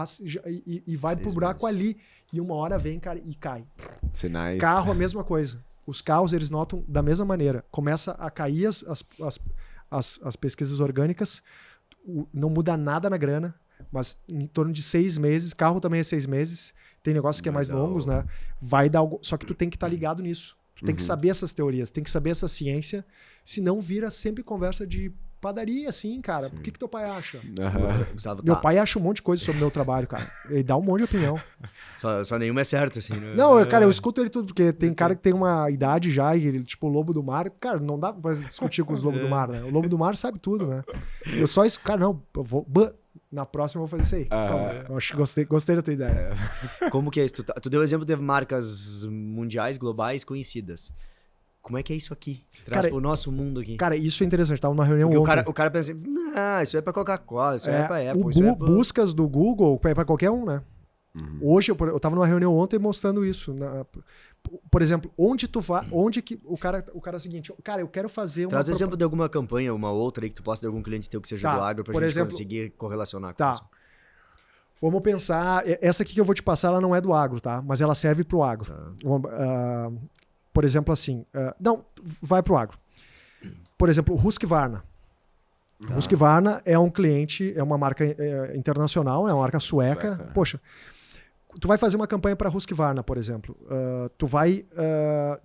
e vai pro buraco ali. E uma hora vem, cara, e cai. Sinais. Carro, a mesma coisa. Os carros, eles notam da mesma maneira. Começa a cair as pesquisas orgânicas, não muda nada na grana, mas em torno de 6 meses, carro também é 6 meses, tem negócios que é mais longos, né? Vai dar algo, só que tu tem que estar ligado nisso. Tu tem que saber essas teorias, tem que saber essa ciência, senão vira sempre conversa de padaria, assim, cara. Sim. O que teu pai acha? Gustavo, meu pai acha um monte de coisa sobre o meu trabalho, cara. Ele dá um monte de opinião. Só nenhuma é certa, assim. Né? Não, cara, eu escuto ele tudo, porque tem cara que tem uma idade já, e ele, tipo, o Lobo do Mar. Cara, não dá pra discutir com os Lobos do Mar, né? O Lobo do Mar sabe tudo, né? Eu só isso, cara, não, eu vou. Na próxima eu vou fazer isso aí. Eu acho que gostei da tua ideia. Como que é isso? Tu deu exemplo de marcas mundiais, globais, conhecidas. Como é que é isso aqui? Traz pro nosso mundo aqui. Cara, isso é interessante. Tava numa reunião ontem. O cara pensa assim, não, isso é pra Coca-Cola, isso é pra Apple. Buscas do Google é pra qualquer um, né? Hoje, eu tava numa reunião ontem mostrando isso. Por exemplo, onde tu vai, onde que o cara é o seguinte, cara, eu quero fazer uma... Traz exemplo de alguma campanha, uma outra aí que tu possa ter algum cliente teu que seja do agro pra gente conseguir correlacionar com isso. Vamos pensar, essa aqui que eu vou te passar, ela não é do agro, tá? Mas ela serve pro agro. Por exemplo, assim, não, vai pro agro. Por exemplo, o Husqvarna. Husqvarna é um cliente, é uma marca internacional, é uma marca sueca. Poxa, tu vai fazer uma campanha para Husqvarna, por exemplo.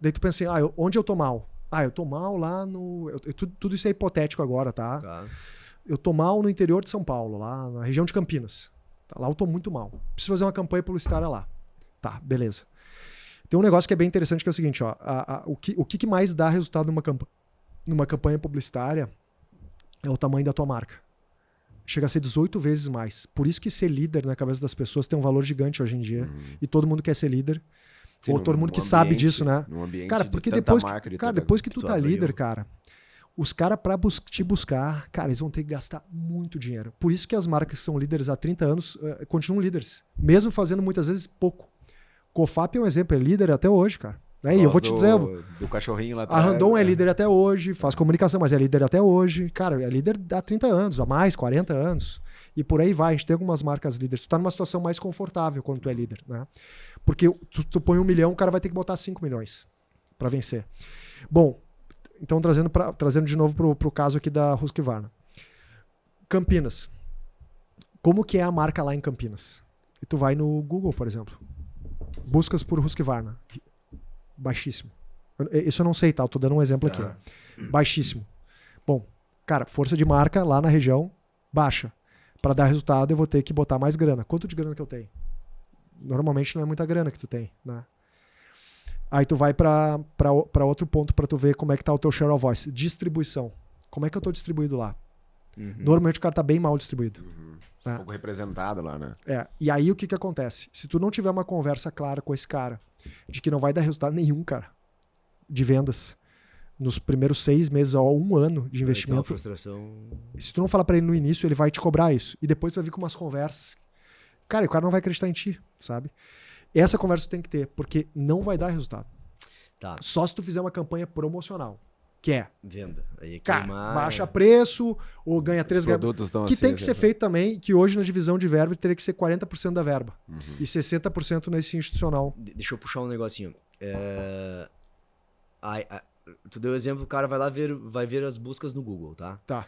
Daí tu pensa assim, onde eu tô mal? Eu tô mal lá no... Tudo isso é hipotético agora, tá? Eu tô mal no interior de São Paulo, lá na região de Campinas. Lá eu tô muito mal. Preciso fazer uma campanha publicitária lá. Tá, beleza. Tem um negócio que é bem interessante, que é o seguinte, ó. O que mais dá resultado numa campanha publicitária é o tamanho da tua marca. Chega a ser 18 vezes mais. Por isso que ser líder na cabeça das pessoas tem um valor gigante hoje em dia. E todo mundo quer ser líder. Sim, ou todo mundo que sabe disso, né? Cara, porque depois que tu tá líder, cara, os caras pra te buscar, cara, eles vão ter que gastar muito dinheiro. Por isso que as marcas que são líderes há 30 anos continuam líderes. Mesmo fazendo muitas vezes pouco. Cofap é um exemplo, é líder até hoje, cara. E eu vou te dizer... Do cachorrinho lá atrás. A Randon é líder até hoje, faz comunicação, mas é líder até hoje. Cara, é líder há 30 anos, a mais, 40 anos. E por aí vai, a gente tem algumas marcas líderes. Tu tá numa situação mais confortável quando tu é líder, né? Porque tu põe 1 milhão, o cara vai ter que botar 5 milhões para vencer. Bom, então trazendo de novo pro caso aqui da Husqvarna. Campinas. Como que é a marca lá em Campinas? E tu vai no Google, por exemplo. Buscas por Husqvarna. Baixíssimo. Isso eu não sei, tá? Eu tô dando um exemplo aqui. Baixíssimo. Bom, cara, força de marca lá na região, baixa. Para dar resultado, eu vou ter que botar mais grana. Quanto de grana que eu tenho? Normalmente não é muita grana que tu tem, né? Aí tu vai para outro ponto para tu ver como é que tá o teu share of voice. Distribuição. Como é que eu tô distribuído lá? Normalmente o cara tá bem mal distribuído. Um pouco representado lá, né? E aí o que acontece? Se tu não tiver uma conversa clara com esse cara, de que não vai dar resultado nenhum, cara, de vendas, nos primeiros 6 meses ou 1 ano de investimento, frustração... se tu não falar para ele no início, ele vai te cobrar isso. E depois tu vai vir com umas conversas cara, o cara não vai acreditar em ti, sabe? Essa conversa tu tem que ter, porque não vai dar resultado. Tá. Só se tu fizer uma campanha promocional, que é, Venda. Aí cara, queimar... baixa preço ou ganha Os 3 produtos estão que assim, tem que ser feito também, que hoje na divisão de verba teria que ser 40% da verba e 60% nesse institucional. Deixa eu puxar um negocinho. Tu deu exemplo, o cara vai ver as buscas no Google, tá? Tá.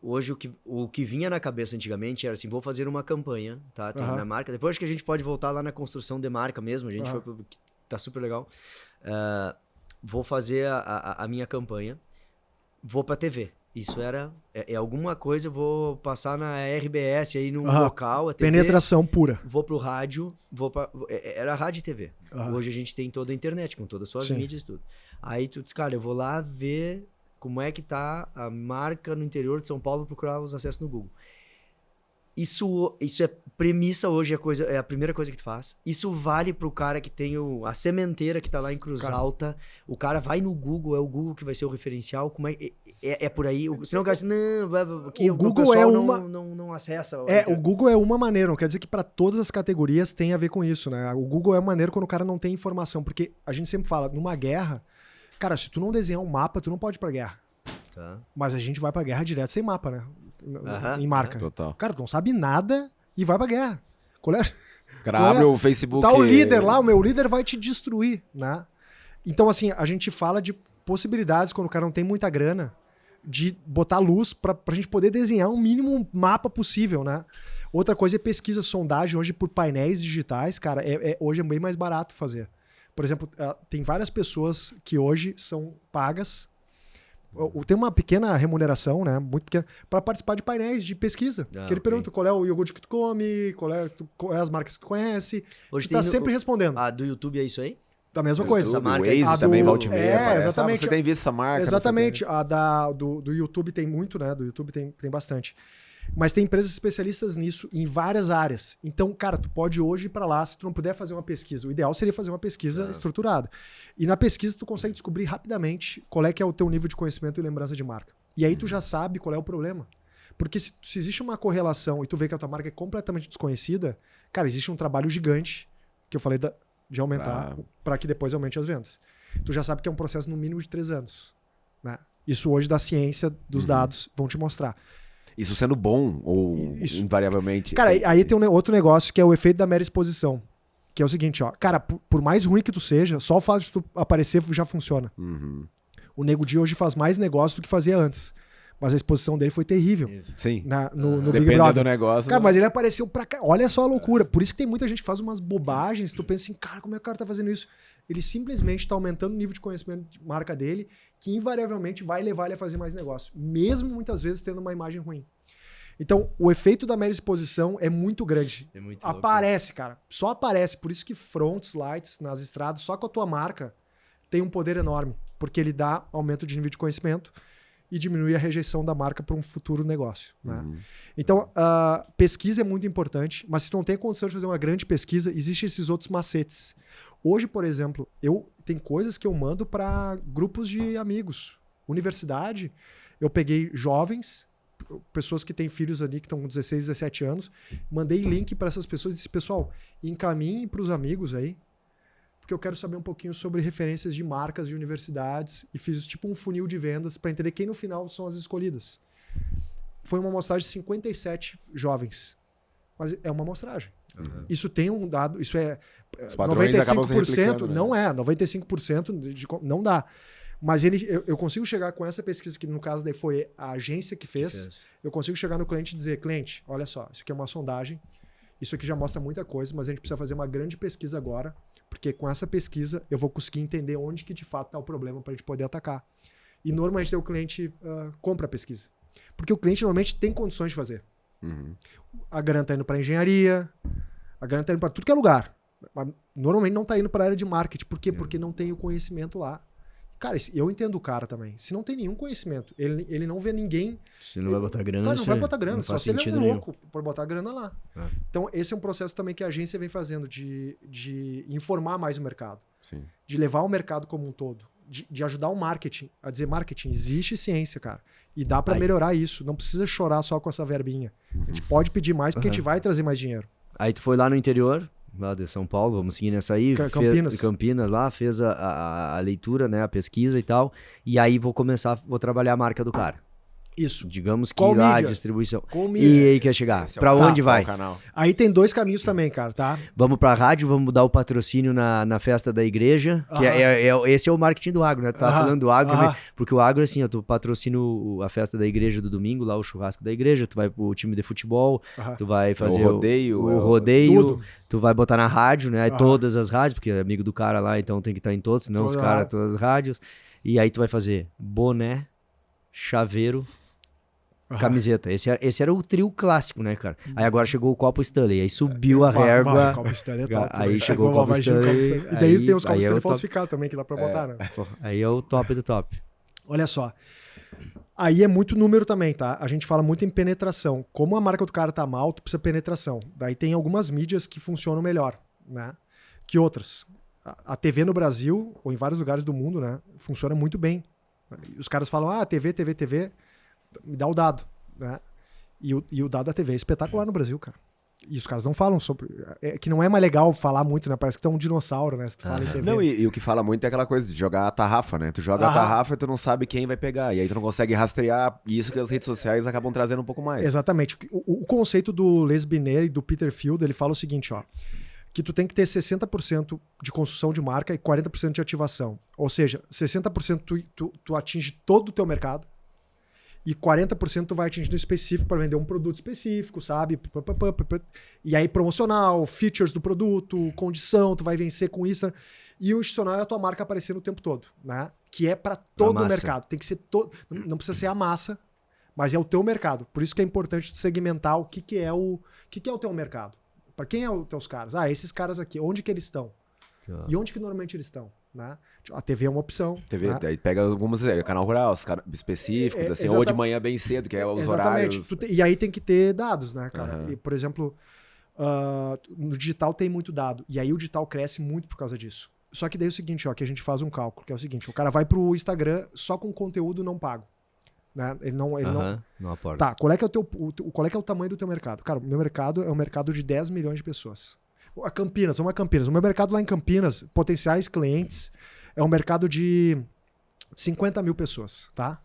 Hoje o que vinha na cabeça antigamente era assim, vou fazer uma campanha, tá? Tem minha marca. Depois acho que a gente pode voltar lá na construção de marca mesmo, a gente foi tá super legal. Vou fazer a minha campanha, vou pra TV. Isso é alguma coisa, eu vou passar na RBS aí no local, a TV, penetração pura. vou pro rádio, era rádio e TV. Hoje a gente tem toda a internet, com todas as suas mídias e tudo. Aí tu diz, cara, eu vou lá ver como é que tá a marca no interior de São Paulo, procurar os acessos no Google. Isso é premissa hoje, é a primeira coisa que tu faz. Isso vale pro cara que tem a sementeira que tá lá em Cruz Alta. O cara vai no Google, é o Google que vai ser o referencial. Como é por aí? Senão o cara diz, não, que o Google pessoal não acessa. O Google é uma maneira, não quer dizer que para todas as categorias tem a ver com isso, né? O Google é uma maneira quando o cara não tem informação, porque a gente sempre fala, numa guerra, cara, se tu não desenhar um mapa, tu não pode ir pra guerra. Tá. Mas a gente vai pra guerra direto sem mapa, né? Em marca. Total. Cara, tu não sabe nada e vai pra guerra. Qual é? O cara abre o Facebook. Tá o líder lá, o meu líder vai te destruir, né? Então, assim, a gente fala de possibilidades quando o cara não tem muita grana de botar luz pra gente poder desenhar um mínimo mapa possível, né? Outra coisa é pesquisa, sondagem hoje por painéis digitais, cara, hoje é bem mais barato fazer. Por exemplo, tem várias pessoas que hoje são pagas, tem uma pequena remuneração, né, muito pequena, para participar de painéis de pesquisa. Que ele pergunta qual é o iogurte que tu come, qual é as marcas que tu conhece. Hoje tu tá sempre respondendo. A do YouTube é isso aí? Da mesma coisa. Essa marca Waze também, volta e meia. Exatamente. Você tem visto essa marca? Exatamente. A do YouTube tem muito, né? Do YouTube tem bastante. Mas tem empresas especialistas nisso, em várias áreas. Então, cara, tu pode hoje ir pra lá, se tu não puder fazer uma pesquisa. O ideal seria fazer uma pesquisa estruturada. E na pesquisa tu consegue descobrir rapidamente qual é que é o teu nível de conhecimento e lembrança de marca. E aí tu já sabe qual é o problema. Porque se existe uma correlação e tu vê que a tua marca é completamente desconhecida, cara, existe um trabalho gigante, que eu falei de aumentar, para que depois aumente as vendas. Tu já sabe que é um processo no mínimo de 3 anos. Né? Isso hoje da ciência, dos dados, vão te mostrar. Isso sendo bom ou invariavelmente? Cara, aí tem outro negócio que é o efeito da mera exposição. Que é o seguinte, ó. Cara, por mais ruim que tu seja, só o fato de tu aparecer já funciona. O Nego Di hoje faz mais negócio do que fazia antes. Mas a exposição dele foi terrível. Sim. No Big Brother. Do negócio. Cara, mas ele apareceu pra cá. Olha só a loucura. Por isso que tem muita gente que faz umas bobagens. Tu pensa assim, cara, como é que o cara tá fazendo isso? Ele simplesmente tá aumentando o nível de conhecimento de marca dele, que invariavelmente vai levar ele a fazer mais negócio. Mesmo muitas vezes tendo uma imagem ruim. Então, o efeito da mera exposição é muito grande. É muito aparece, cara. Só aparece. Por isso que fronts, lights nas estradas, só com a tua marca, tem um poder enorme. Porque ele dá aumento de nível de conhecimento e diminui a rejeição da marca para um futuro negócio. Né? Então, pesquisa é muito importante, mas se tu não tem condição de fazer uma grande pesquisa, existem esses outros macetes. Hoje, por exemplo, tem coisas que eu mando para grupos de amigos. Universidade, eu peguei jovens, pessoas que têm filhos ali que estão com 16, 17 anos, mandei link para essas pessoas e disse, pessoal, encaminhem para os amigos aí, porque eu quero saber um pouquinho sobre referências de marcas de universidades e fiz tipo um funil de vendas para entender quem no final são as escolhidas. Foi uma amostragem de 57 jovens. Mas é uma amostragem. Isso tem um dado, isso é 95%, né? não é, 95% não dá. Mas eu consigo chegar com essa pesquisa, que no caso daí foi a agência que fez, eu consigo chegar no cliente e dizer, cliente, olha só, isso aqui é uma sondagem, isso aqui já mostra muita coisa, mas a gente precisa fazer uma grande pesquisa agora, porque com essa pesquisa eu vou conseguir entender onde que de fato está o problema para a gente poder atacar. E normalmente o cliente compra a pesquisa. Porque o cliente normalmente tem condições de fazer. A grana está indo para engenharia, a grana está indo para tudo que é lugar. Mas normalmente não está indo para a área de marketing. Por quê? Porque não tem o conhecimento lá. Cara, eu entendo o cara também. Se não tem nenhum conhecimento, ele não vê ninguém... Você não vai botar grana. Cara, não vai botar grana. Só se ele é um nenhum. louco por botar grana lá. Então, esse é um processo também que a agência vem fazendo de informar mais o mercado. Sim. De levar o mercado como um todo. De ajudar o marketing a dizer, marketing, existe ciência, cara. E dá pra melhorar isso. Não precisa chorar só com essa verbinha. A gente pode pedir mais porque a gente vai trazer mais dinheiro. Aí tu foi lá no interior, lá de São Paulo, vamos seguir nessa aí. Campinas lá, fez a leitura, né, a pesquisa e tal. E aí vou trabalhar a marca do cara. Isso. Digamos que Qual lá a mídia? distribuição. Qual mídia? E aí quer chegar? Pra onde vai? Aí tem 2 caminhos também, cara, tá? Vamos pra rádio, vamos mudar o patrocínio na festa da igreja, que esse é o marketing do agro, né? Tu tava falando do agro, porque o agro, assim, tu patrocina a festa da igreja do domingo, lá o churrasco da igreja, tu vai pro time de futebol, tu vai fazer o rodeio, tu vai botar na rádio, né? Todas as rádios, porque é amigo do cara lá, então tem que estar em todos, senão os caras, todas as rádios. E aí tu vai fazer boné, chaveiro, camiseta. Esse era o trio clássico, né, cara? Aí agora chegou o copo Stanley, aí subiu a régua. O copo Stanley é top. Aí chegou o copo Stanley. E daí tem os copos Stanley falsificados também, que dá pra botar, né? Aí é o top do top. Olha só. Aí é muito número também, tá? A gente fala muito em penetração. Como a marca do cara tá mal, tu precisa de penetração. Daí tem algumas mídias que funcionam melhor, né? Que outras. A TV no Brasil, ou em vários lugares do mundo, né? Funciona muito bem. Os caras falam, TV, me dá o dado, né? E o dado da TV é espetacular no Brasil, cara. E os caras não falam sobre... que não é mais legal falar muito, né? Parece que tu é um dinossauro, né? Se tu fala em TV. Não, e o que fala muito é aquela coisa de jogar a tarrafa, né? Tu joga a tarrafa e tu não sabe quem vai pegar. E aí tu não consegue rastrear. E isso que as redes sociais acabam trazendo um pouco mais. Exatamente. O conceito do Les Binet e do Peter Field, ele fala o seguinte, ó. Que tu tem que ter 60% de construção de marca e 40% de ativação. Ou seja, 60% tu atinge todo o teu mercado. E 40% tu vai atingir no específico para vender um produto específico, sabe? E aí promocional, features do produto, condição, tu vai vencer com isso. E o institucional é a tua marca aparecendo o tempo todo, né? Que é para todo o mercado. Tem que ser todo, não precisa ser a massa, mas é o teu mercado. Por isso que é importante tu segmentar o que é o teu mercado. Para quem é os teus caras? Esses caras aqui, onde que eles estão? E onde que normalmente eles estão? Né? A TV é uma opção. TV, né? Aí pega algumas, canal rural, específicos, assim, ou de manhã bem cedo, que é os horários. E aí tem que ter dados, né, cara? E, por exemplo, no digital tem muito dado. E aí o digital cresce muito por causa disso. Só que daí é o seguinte, ó, que a gente faz um cálculo, que é o seguinte, o cara vai pro Instagram só com conteúdo não pago. Né? Ele não aporta. Tá, qual é que é o tamanho do teu mercado? Cara, o meu mercado é um mercado de 10 milhões de pessoas. Vamos a Campinas. O meu mercado lá em Campinas, potenciais clientes, é um mercado de 50 mil pessoas, tá?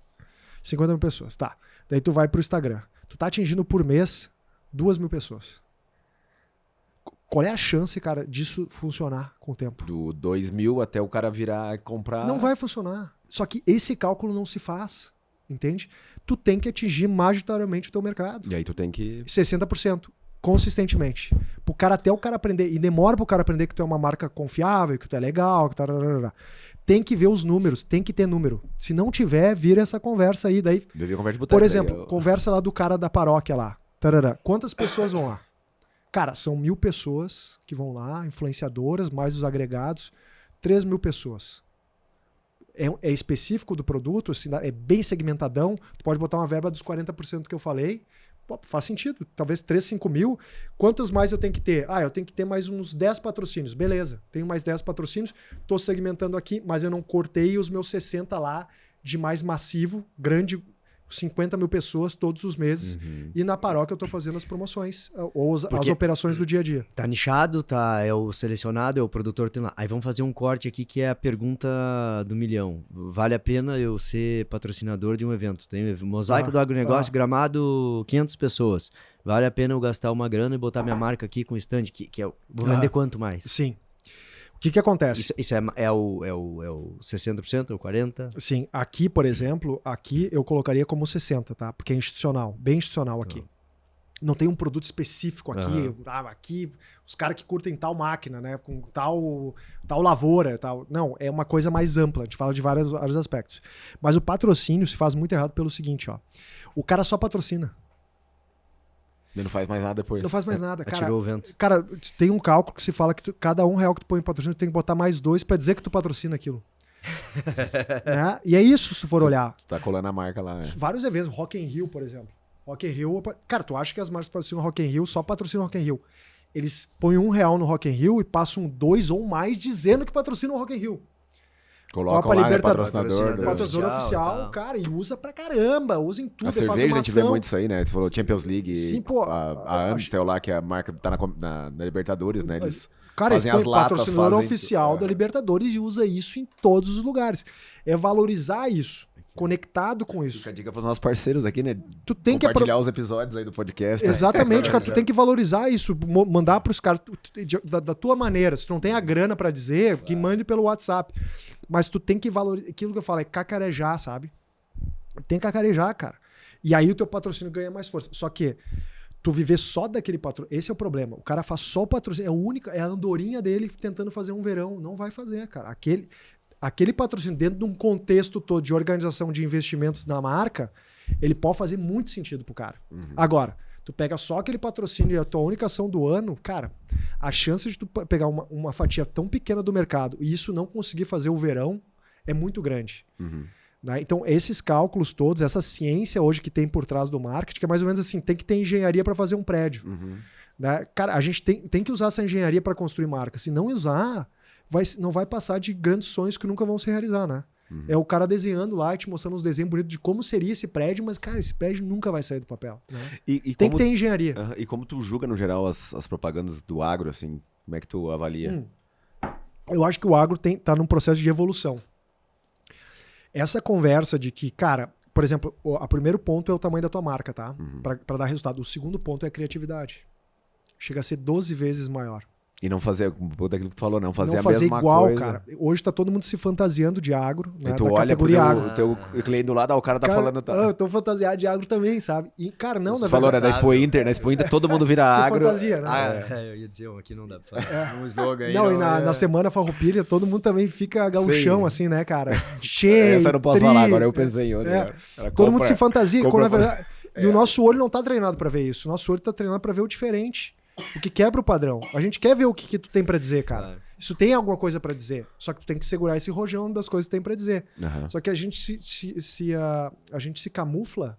50 mil pessoas, tá. Daí tu vai pro Instagram. Tu tá atingindo por mês 2 mil pessoas. Qual é a chance, cara, disso funcionar com o tempo? Do 2 mil até o cara virar e comprar... Não vai funcionar. Só que esse cálculo não se faz, entende? Tu tem que atingir majoritariamente o teu mercado. E aí tu tem que... 60%. Consistentemente. Até o cara aprender, e demora pro cara aprender que tu é uma marca confiável, que tu é legal, que tem que ver os números, tem que ter número. Se não tiver, vira essa conversa aí. Daí, por exemplo, conversa lá do cara da paróquia lá. Quantas pessoas vão lá? Cara, são 1.000 pessoas que vão lá, influenciadoras, mais os agregados, 3 mil pessoas. É específico do produto, assim, é bem segmentadão, tu pode botar uma verba dos 40% que eu falei. Pô, faz sentido, talvez 3, 5 mil. Quantos mais eu tenho que ter? Eu tenho que ter mais uns 10 patrocínios. Beleza, tenho mais 10 patrocínios, tô segmentando aqui, mas eu não cortei os meus 60 lá de mais massivo, grande, 50 mil pessoas todos os meses. E na paróquia eu tô fazendo as promoções, ou as operações do dia a dia. Tá nichado, é o selecionado, é o produtor tem lá. Aí vamos fazer um corte aqui que é a pergunta do milhão. Vale a pena eu ser patrocinador de um evento? Tem Mosaico do Agronegócio, Gramado, 500 pessoas. Vale a pena eu gastar uma grana e botar minha marca aqui com stand, que eu vou vender quanto mais? Sim. O que acontece? Isso é o 60% ou 40%? Sim, aqui, por exemplo, eu colocaria como 60%, tá? Porque é institucional, bem institucional aqui. Não tem um produto específico aqui. Aqui, os caras que curtem tal máquina, né? Com tal lavoura, tal. Não, é uma coisa mais ampla. A gente fala de vários aspectos. Mas o patrocínio se faz muito errado pelo seguinte, ó. O cara só patrocina. Ele não faz mais nada depois. Não faz mais nada, cara. Tirou o vento. Cara, tem um cálculo que se fala que cada R$1 que tu põe em patrocínio, tu tem que botar mais 2 pra dizer que tu patrocina aquilo. Né? E é isso, se tu for olhar. Tu tá colando a marca lá, né? Vários eventos, Rock in Rio, por exemplo. Rock in Rio, cara, tu acha que as marcas patrocinam Rock in Rio, só patrocinam Rock in Rio. Eles põem R$1 no Rock in Rio e passam 2 ou mais dizendo que patrocinam o Rock in Rio. Coloca Copa lá, né, Libertadores, patrocinador. patrocinador Oficial, oficial, tá. cara, e usa pra caramba, usa em tudo. A faz cerveja, uma a gente vê ação. muito isso aí, né? Você falou Champions League, Sim, pô, a Amstel lá, que é a marca tá na Libertadores, né? Eles Cara, fazem eles as põem latas, patrocinador fazem... oficial da Libertadores e usa isso em todos os lugares. É valorizar isso, conectado com isso. Fica a dica pros nossos parceiros aqui, né? Tu tem que Compartilhar os episódios aí do podcast. Exatamente, cara, tu tem que valorizar isso, mandar pros caras da tua maneira. Se tu não tem a grana pra dizer, que mande pelo WhatsApp. Mas tu tem que valorizar, aquilo que eu falo, é cacarejar, sabe? Tem que cacarejar, cara. E aí o teu patrocínio ganha mais força. Só que tu viver só daquele patrocínio, esse é o problema. O cara faz só o patrocínio, é a andorinha dele tentando fazer um verão. Não vai fazer, cara. Aquele patrocínio dentro de um contexto todo de organização de investimentos na marca, ele pode fazer muito sentido pro cara. Agora, tu pega só aquele patrocínio e a tua única ação do ano, cara, a chance de tu pegar uma fatia tão pequena do mercado e isso não conseguir fazer o verão é muito grande. Né? Então, esses cálculos todos, essa ciência hoje que tem por trás do marketing, que é mais ou menos assim, tem que ter engenharia para fazer um prédio. Né? Cara, a gente tem que usar essa engenharia para construir marca. Se não usar, não vai passar de grandes sonhos que nunca vão se realizar, né? É o cara desenhando lá e te mostrando uns desenhos bonitos de como seria esse prédio, mas, cara, esse prédio nunca vai sair do papel. Né? Tem que ter engenharia. E como tu julga, no geral, as propagandas do agro, assim? Como é que tu avalia? Eu acho que o agro tá num processo de evolução. Essa conversa de que, cara, por exemplo, o primeiro ponto é o tamanho da tua marca, tá? Pra dar resultado. O segundo ponto é a criatividade. Chega a ser 12 vezes maior. E não fazer, daquilo que tu falou, não fazer não a fazer mesma igual, coisa. cara. Hoje tá todo mundo se fantasiando de agro, né? E tu da olha pro categoria agro. teu cliente do lado, o cara tá falando... Tá... Eu tô fantasiado de agro também, sabe? E, cara, não, Você falou, né, da Expo Inter, todo mundo vira se agro. fantasia, né? Eu ia dizer, aqui não dá pra fazer um slogan aí. Não, e na semana farroupilha, todo mundo também fica gauchão, Sim. assim, né, cara? Cheio, Essa eu não posso falar, agora eu pensei em outra. Todo mundo se fantasia, quando, na compra- verdade... E o nosso olho não tá treinado pra ver isso. O nosso olho tá treinado pra ver o diferente. O que quebra o padrão. A gente quer ver o que tu tem pra dizer, cara. Claro. Isso tem alguma coisa pra dizer. Só que tu tem que segurar esse rojão das coisas que tem pra dizer. Só que a gente a gente se camufla.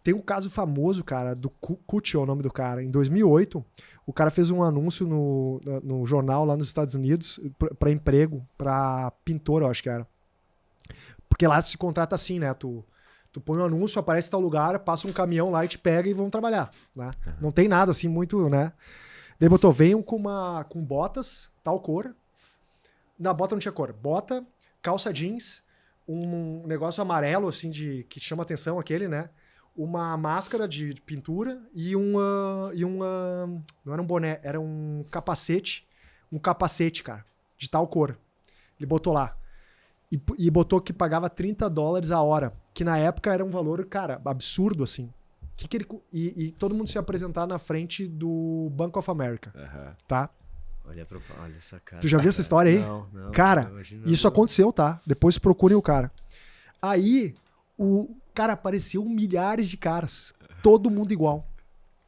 Tem um caso famoso, cara, do Kutch, é o nome do cara. Em 2008, o cara fez um anúncio no jornal lá nos Estados Unidos pra emprego, pra pintor, eu acho que era. Porque lá se contrata assim, né? Tu põe um anúncio, aparece tal lugar, passa um caminhão lá e te pega e vão trabalhar, né? Não tem nada assim muito, né? Daí botou, venham com botas, tal cor. Na bota não tinha cor. Bota, calça jeans, um negócio amarelo, assim, que chama atenção aquele, né? Uma máscara de pintura e uma... Não era um boné, era um capacete. Um capacete, cara, de tal cor. Ele botou lá. E botou que pagava $30 a hora. Que na época era um valor, cara, absurdo, assim. E todo mundo se apresentar na frente do Bank of America, tá? Olha essa cara. Tu já viu essa história aí? Não. Cara, isso aconteceu, tá? Depois procurem o cara. Aí, cara, apareceu milhares de caras. Todo mundo igual.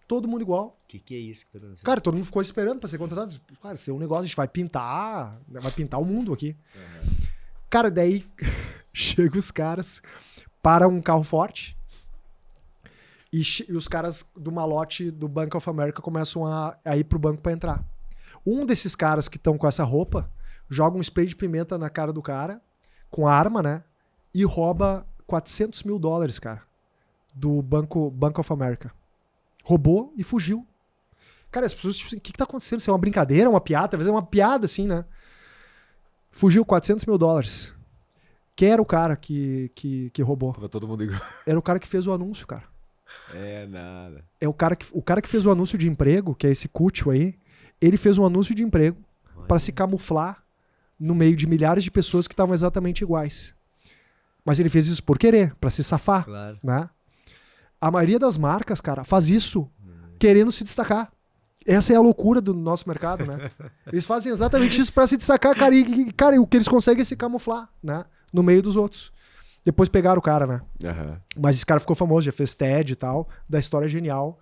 Todo mundo igual. O que é isso que tá dando? Cara, todo mundo ficou esperando pra ser contratado. Cara, isso é um negócio, a gente vai pintar o mundo aqui. Cara, daí chegam os caras, para um carro forte e os caras do malote do Bank of America começam a ir pro banco pra entrar. Um desses caras que estão com essa roupa joga um spray de pimenta na cara do cara, com a arma, né? E rouba $400 mil, cara, do Bank of America. Roubou e fugiu. Cara, as pessoas, tipo assim, o que tá acontecendo? Isso é uma brincadeira, uma piada? Talvez é uma piada, assim, né? Fugiu $400 mil. Quem era o cara que roubou? Tava todo mundo igual. Era o cara que fez o anúncio, cara. É nada. É o cara que fez o anúncio de emprego, que é esse Kutch aí, ele fez um anúncio de emprego para se camuflar no meio de milhares de pessoas que estavam exatamente iguais. Mas ele fez isso por querer, para se safar, Claro. né? A maioria das marcas, cara, faz isso querendo se destacar. Essa é a loucura do nosso mercado, né? Eles fazem exatamente isso para se destacar, cara, e cara, o que eles conseguem é se camuflar, né? No meio dos outros. Depois pegaram o cara, né? Mas esse cara ficou famoso, já fez TED e tal, da história genial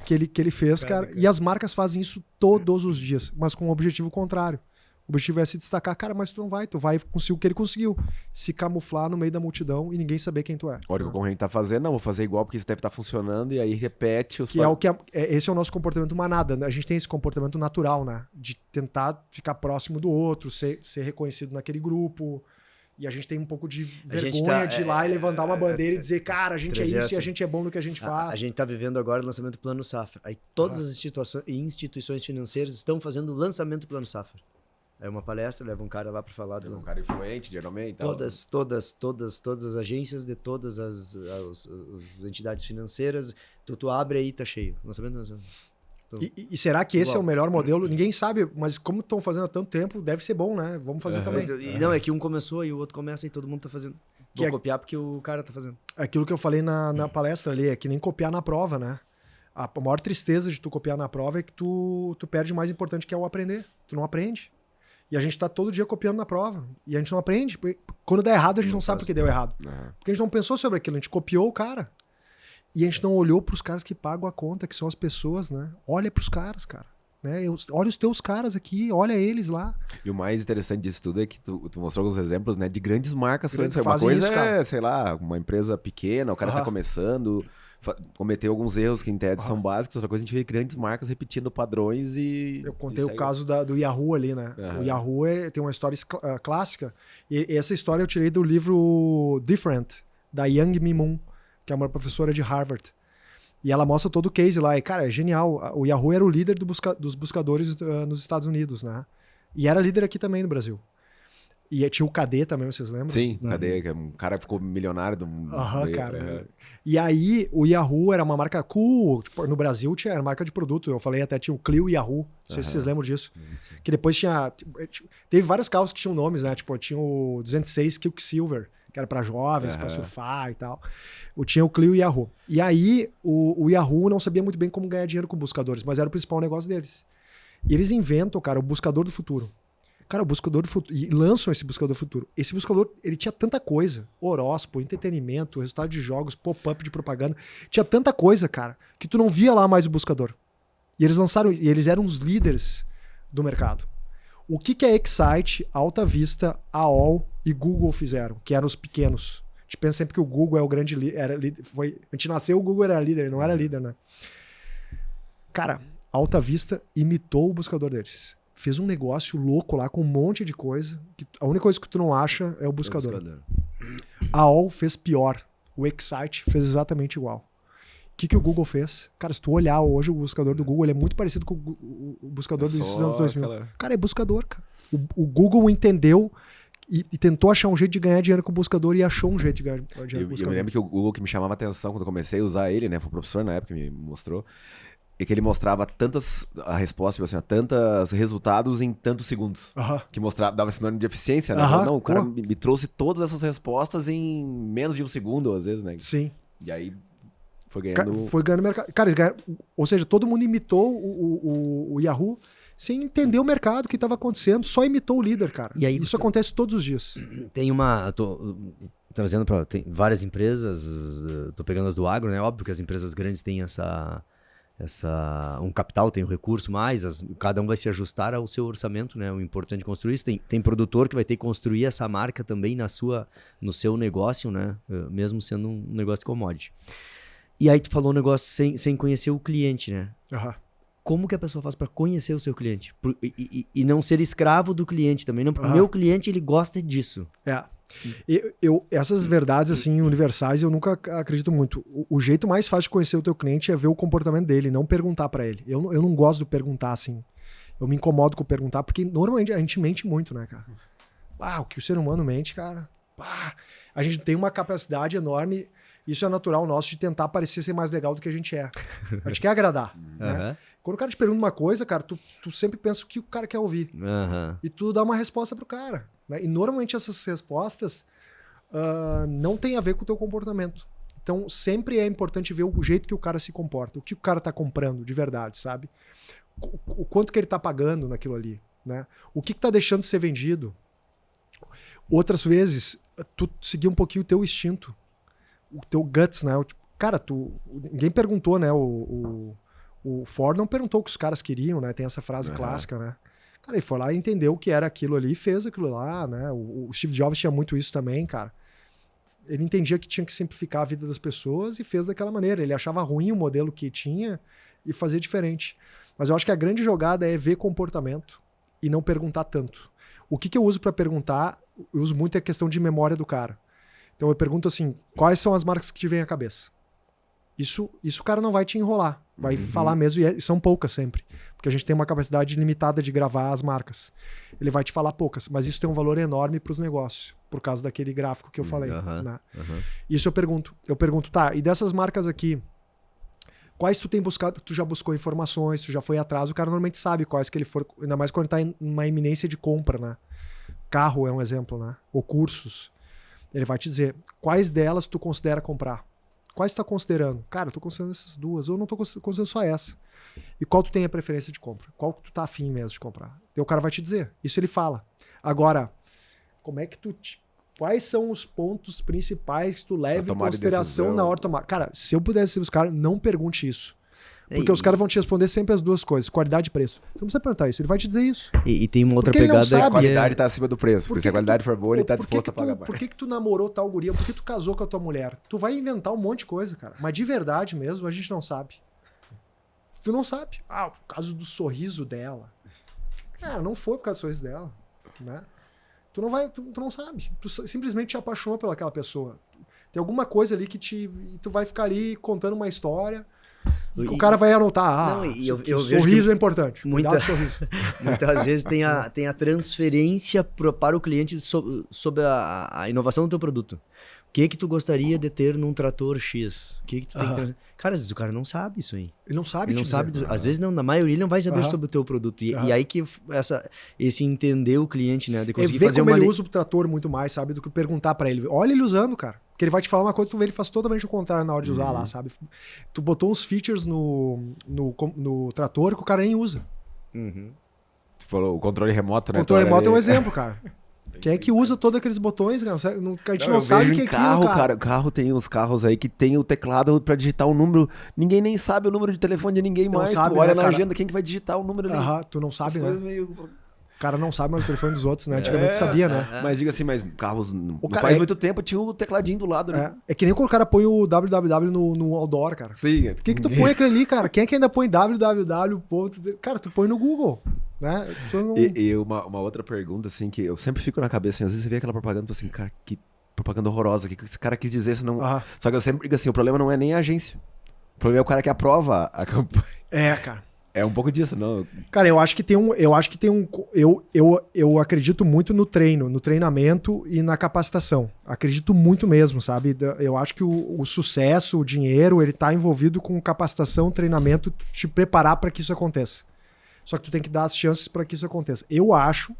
que ele fez, cara. E as marcas fazem isso todos os dias, mas com um objetivo contrário. O objetivo é se destacar, cara, mas tu vai conseguir o que ele conseguiu. Se camuflar no meio da multidão e ninguém saber quem tu é. Olha o que o concorrente tá fazendo, não, vou fazer igual porque isso deve estar funcionando e aí repete os... Esse é o nosso comportamento manada, né? A gente tem esse comportamento natural, né? De tentar ficar próximo do outro, ser reconhecido naquele grupo, E a gente tem um pouco de vergonha de ir lá e levantar uma bandeira e dizer, cara, a gente é isso e a gente é bom no que a gente faz. A gente tá vivendo agora o lançamento do Plano Safra. Aí todas as instituições financeiras estão fazendo o lançamento do Plano Safra. É uma palestra, leva um cara lá para falar. Um cara influente, geralmente. Todas as agências de todas as entidades financeiras. Tu abre aí, tá cheio. Lançamento. E será que esse é o melhor modelo? Ninguém sabe, mas como estão fazendo há tanto tempo, deve ser bom, né? Vamos fazer também. Não, é que um começou e o outro começa e todo mundo tá fazendo. Vou copiar porque o cara tá fazendo. Aquilo que eu falei na palestra ali, é que nem copiar na prova, né? A maior tristeza de tu copiar na prova é que tu perde o mais importante, que é o aprender. Tu não aprende. E a gente tá todo dia copiando na prova. E a gente não aprende. Quando dá errado, a gente não sabe porque deu errado. Porque a gente não pensou sobre aquilo, a gente copiou o cara. E a gente não olhou pros caras que pagam a conta, que são as pessoas, né? Olha pros caras, cara. Né? Olha os teus caras aqui, olha eles lá. E o mais interessante disso tudo é que tu mostrou alguns exemplos, né, de grandes marcas. Uma fazem coisa isso, é, sei lá, uma empresa pequena, o cara tá começando, cometeu alguns erros que em tese são básicos, outra coisa a gente vê grandes marcas repetindo padrões e... Eu contei o caso do Yahoo ali, né? O Yahoo tem uma história clássica, e essa história eu tirei do livro Different, da Young Mi Moon, que é uma professora de Harvard. E ela mostra todo o case lá. E, cara, é genial. O Yahoo era o líder dos buscadores nos Estados Unidos, né? E era líder aqui também no Brasil. E tinha o KD também, vocês lembram? Sim, KD, que um cara ficou milionário do mundo. Cara. E aí, o Yahoo era uma marca cool. Tipo, no Brasil tinha marca de produto. Eu falei até, tinha o Clio Yahoo. Não sei se vocês lembram disso. Que depois tinha... Teve vários carros que tinham nomes, né? Tipo, tinha o 206 Quicksilver, que era para jovens, para surfar e tal. Tinha o Clio e o Yahoo. E aí, o Yahoo não sabia muito bem como ganhar dinheiro com buscadores, mas era o principal negócio deles. E eles inventam, cara, o buscador do futuro. Cara, o buscador do futuro. E lançam esse buscador do futuro. Esse buscador, ele tinha tanta coisa. Horóscopo, entretenimento, resultado de jogos, pop-up de propaganda. Tinha tanta coisa, cara, que tu não via lá mais o buscador. E eles lançaram, e eles eram os líderes do mercado. O que a Excite, Alta Vista, AOL e Google fizeram? Que eram os pequenos. A gente pensa sempre que o Google é o grande líder. A gente nasceu, o Google era líder, não era líder, né? Cara, Alta Vista imitou o buscador deles. Fez um negócio louco lá com um monte de coisa. Que a única coisa que tu não acha é o buscador. A AOL fez pior. O Excite fez exatamente igual. O que o Google fez? Cara, se tu olhar hoje o buscador do Google, ele é muito parecido com o buscador dos anos 2000. Cara, é buscador, cara. O Google entendeu e tentou achar um jeito de ganhar dinheiro com o buscador e achou um jeito de ganhar dinheiro com o buscador. Eu me lembro que o Google que me chamava a atenção quando eu comecei a usar ele, né? Foi o professor na época que me mostrou. E que ele mostrava a resposta, tipo assim, tantos resultados em tantos segundos. Que mostrava, dava sinônimo de eficiência, né? Não, o cara me trouxe todas essas respostas em menos de um segundo, às vezes, né? Sim. E aí foi ganhando... Foi ganhando mercado. Cara, eles ganharam, ou seja, todo mundo imitou o Yahoo sem entender o mercado, o que estava acontecendo, só imitou o líder, cara. E aí, isso acontece todos os dias. Tem tô trazendo para várias empresas, tô pegando as do agro, né? Óbvio que as empresas grandes têm um capital, tem um recurso mais, cada um vai se ajustar ao seu orçamento, né? O importante é construir isso. Tem produtor que vai ter que construir essa marca também no seu negócio, né? Mesmo sendo um negócio de commodity. E aí tu falou um negócio sem conhecer o cliente, né? Como que a pessoa faz para conhecer o seu cliente? E não ser escravo do cliente também, não? Porque o meu cliente, ele gosta disso. Essas verdades assim universais eu nunca acredito muito. O jeito mais fácil de conhecer o teu cliente é ver o comportamento dele, não perguntar para ele. Eu não gosto de perguntar assim. Eu me incomodo com perguntar, porque normalmente a gente mente muito, né, cara? O que o ser humano mente, cara. A gente tem uma capacidade enorme, isso é natural nosso, de tentar parecer ser mais legal do que a gente é. A gente quer agradar. Né? Quando o cara te pergunta uma coisa, cara, tu sempre pensa o que o cara quer ouvir. E tu dá uma resposta pro cara. Né? E normalmente essas respostas não tem a ver com o teu comportamento. Então sempre é importante ver o jeito que o cara se comporta, o que o cara tá comprando de verdade, sabe? O quanto que ele tá pagando naquilo ali. Né? O que tá deixando de ser vendido. Outras vezes, tu seguir um pouquinho o teu instinto, o teu guts, né? Cara, ninguém perguntou, né? O Ford não perguntou o que os caras queriam, né? Tem essa frase clássica, né? Cara, ele foi lá e entendeu o que era aquilo ali e fez aquilo lá, né? O Steve Jobs tinha muito isso também, cara. Ele entendia que tinha que simplificar a vida das pessoas e fez daquela maneira. Ele achava ruim o modelo que tinha e fazia diferente. Mas eu acho que a grande jogada é ver comportamento e não perguntar tanto. O que eu uso para perguntar eu uso muito a questão de memória do cara. Então eu pergunto assim, quais são as marcas que te vêm à cabeça? Isso o cara não vai te enrolar. Vai falar mesmo, e são poucas sempre. Porque a gente tem uma capacidade limitada de gravar as marcas. Ele vai te falar poucas, mas isso tem um valor enorme para os negócios, por causa daquele gráfico que eu falei. Né? Isso eu pergunto. Eu pergunto, tá, e dessas marcas aqui, quais tu tem buscado, tu já buscou informações, tu já foi atrás, o cara normalmente sabe quais que ele for, ainda mais quando tá em uma iminência de compra, né? Carro é um exemplo, né? Ou cursos. Ele vai te dizer, quais delas tu considera comprar? Quais tu tá considerando? Cara, eu tô considerando essas duas, ou não tô considerando só essa. E qual tu tem a preferência de compra? Qual tu tá afim mesmo de comprar? E o cara vai te dizer. Isso ele fala. Agora, como é que quais são os pontos principais que tu leva em consideração na hora de tomar? Cara, se eu pudesse ser os caras, não pergunte isso. Porque os caras vão te responder sempre as duas coisas, qualidade e preço. Você não precisa perguntar isso, ele vai te dizer isso. E tem uma outra Porque pegada sabe, a qualidade tá acima do preço, porque se a qualidade for boa, ele tá disposto a pagar mais. Por que tu namorou tal guria? Por que tu casou com a tua mulher? Tu vai inventar um monte de coisa, cara. Mas de verdade mesmo, a gente não sabe. Tu não sabe. Ah, por causa do sorriso dela. Cara, não foi por causa do sorriso dela, né? Tu não sabe. Tu simplesmente te apaixonou pelaquela pessoa. Tem alguma coisa ali que tu vai ficar ali contando uma história. O cara vai anotar, sorriso é importante. Sorriso. Muitas vezes tem a transferência para o cliente sobre a inovação do teu produto. O que tu gostaria de ter num trator X? O que tu tem que... Cara, às vezes o cara não sabe isso aí. Ele não sabe. Ele não sabe. Às vezes não, na maioria ele não vai saber sobre o teu produto. E aí que esse entender o cliente, né? De conseguir fazer como ele usa o trator muito mais, sabe? Do que perguntar pra ele. Olha ele usando, cara. Porque ele vai te falar uma coisa, tu vê ele faz totalmente o contrário na hora de usar lá, sabe? Tu botou uns features no trator que o cara nem usa. Tu falou o controle remoto, né? O controle remoto é um exemplo, cara. Quem é que usa todos aqueles botões, cara? A gente não sabe o que é carro, aquilo, cara. Carro tem uns carros aí que tem o teclado pra digitar um número. Ninguém nem sabe o número de telefone de ninguém mais. Sabe, tu olha na cara? agenda quem que vai digitar o número ali. Tu não sabe, né? Meio... O cara não sabe mais o telefone dos outros, né? Antigamente sabia, né? Mas diga assim, mas carros não cara, faz muito tempo, tinha o tecladinho do lado ali. É que nem quando o cara põe o www no outdoor, cara. Sim. Por que tu põe aquele ali, cara? Quem é que ainda põe www? Cara, tu põe no Google, né? Não... E uma outra pergunta, assim, que eu sempre fico na cabeça, assim, às vezes você vê aquela propaganda e fala assim, cara, que propaganda horrorosa, o que esse cara quis dizer, senão... Só que eu sempre digo assim, o problema não é nem a agência. O problema é o cara que aprova a campanha. Cara. É um pouco disso, não? Cara, eu acredito muito no treinamento e na capacitação. Acredito muito mesmo, sabe? Eu acho que o sucesso, o dinheiro, ele tá envolvido com capacitação, treinamento, te preparar para que isso aconteça. Só que tu tem que dar as chances para que isso aconteça. Eu acho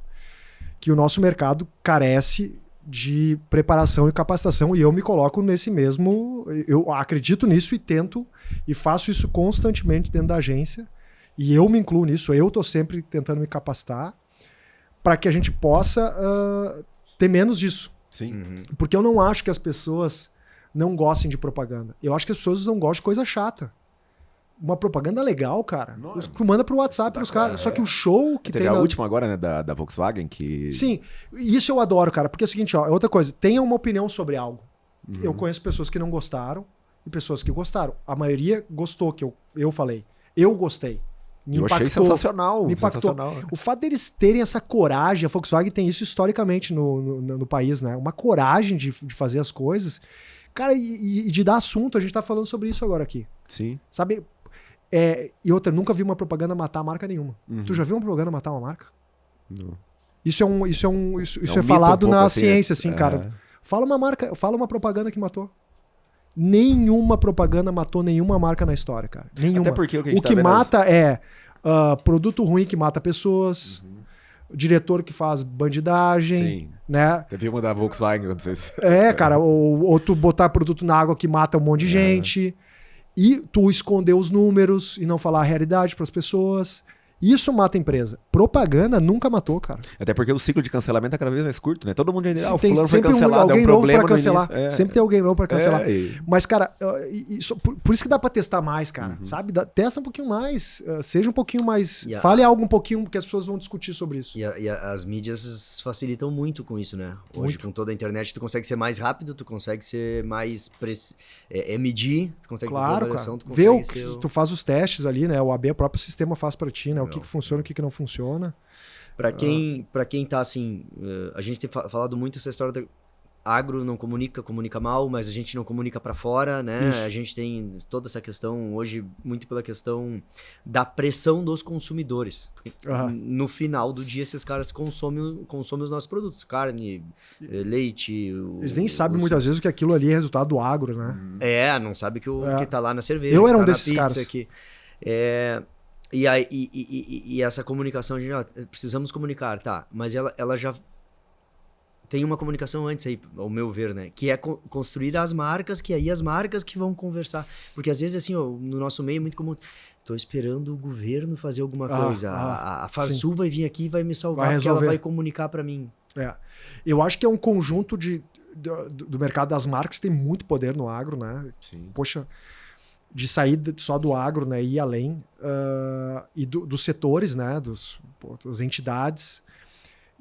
que o nosso mercado carece de preparação e capacitação, e eu me coloco nesse mesmo... Eu acredito nisso e tento, e faço isso constantemente dentro da agência. E eu me incluo nisso, eu tô sempre tentando me capacitar para que a gente possa ter menos disso. Sim. Porque eu não acho que as pessoas não gostem de propaganda. Eu acho que as pessoas não gostam de coisa chata. Uma propaganda legal, cara. Tu manda pro WhatsApp pros caras. Só que o show que teve a última agora, né, da Volkswagen, que... Sim, isso eu adoro, cara. Porque é o seguinte, ó, é outra coisa. Tenha uma opinião sobre algo. Eu conheço pessoas que não gostaram e pessoas que gostaram. A maioria gostou, que eu falei. Eu gostei. Eu achei sensacional. Me impactou. Sensacional. O fato deles terem essa coragem, a Volkswagen tem isso historicamente no país, né? Uma coragem de fazer as coisas. Cara, e de dar assunto, a gente tá falando sobre isso agora aqui. Sim. Sabe? E outra, nunca vi uma propaganda matar marca nenhuma. Tu já viu uma propaganda matar uma marca? Não. Isso é falado na ciência, assim, cara. Fala uma propaganda que matou. Nenhuma propaganda matou nenhuma marca na história, cara. Nenhuma. Até porque o que mata é produto ruim que mata pessoas, diretor que faz bandidagem, Sim. né? Teve uma da Volkswagen quando vocês... Cara, ou tu botar produto na água que mata um monte de gente, e tu esconder os números e não falar a realidade para as pessoas. Isso mata a empresa. Propaganda nunca matou, cara. Até porque o ciclo de cancelamento é cada vez mais curto, né? Todo mundo já o fulano foi cancelado, é um problema pra cancelar. Sempre tem alguém novo pra cancelar. Mas, cara, por isso que dá pra testar mais, cara. Sabe? Testa um pouquinho mais. Seja um pouquinho mais... Fale algo um pouquinho, porque as pessoas vão discutir sobre isso. E as mídias facilitam muito com isso, né? Hoje, com toda a internet, tu consegue ser mais rápido, tu consegue ser mais... medir, tu consegue ter avaliação, tu consegue tu faz os testes ali, né? O AB, o próprio sistema faz pra ti, né? O que funciona, o que não funciona. funciona. Pra quem tá assim, a gente tem falado muito essa história da agro não comunica mal, mas a gente não comunica pra fora, né? Isso. A gente tem toda essa questão hoje muito pela questão da pressão dos consumidores. Porque no final do dia esses caras consomem os nossos produtos, carne, leite. Eles nem sabem muitas vezes que aquilo ali é resultado do agro, né? Não sabe que tá lá na cerveja, Eu que era um tá na desses pizza, caras. que e essa comunicação, precisamos comunicar, tá? Mas ela já tem uma comunicação antes aí, ao meu ver, né? Que é construir as marcas, que aí as marcas que vão conversar. Porque às vezes, assim, no nosso meio é muito comum. Tô esperando o governo fazer alguma coisa. A Farsul vai vir aqui e vai me salvar, porque ela vai comunicar para mim. Eu acho que é um conjunto do mercado das marcas que tem muito poder no agro, né? Sim. Poxa, de sair só do agro, né? E ir além. E dos setores, né? Das entidades.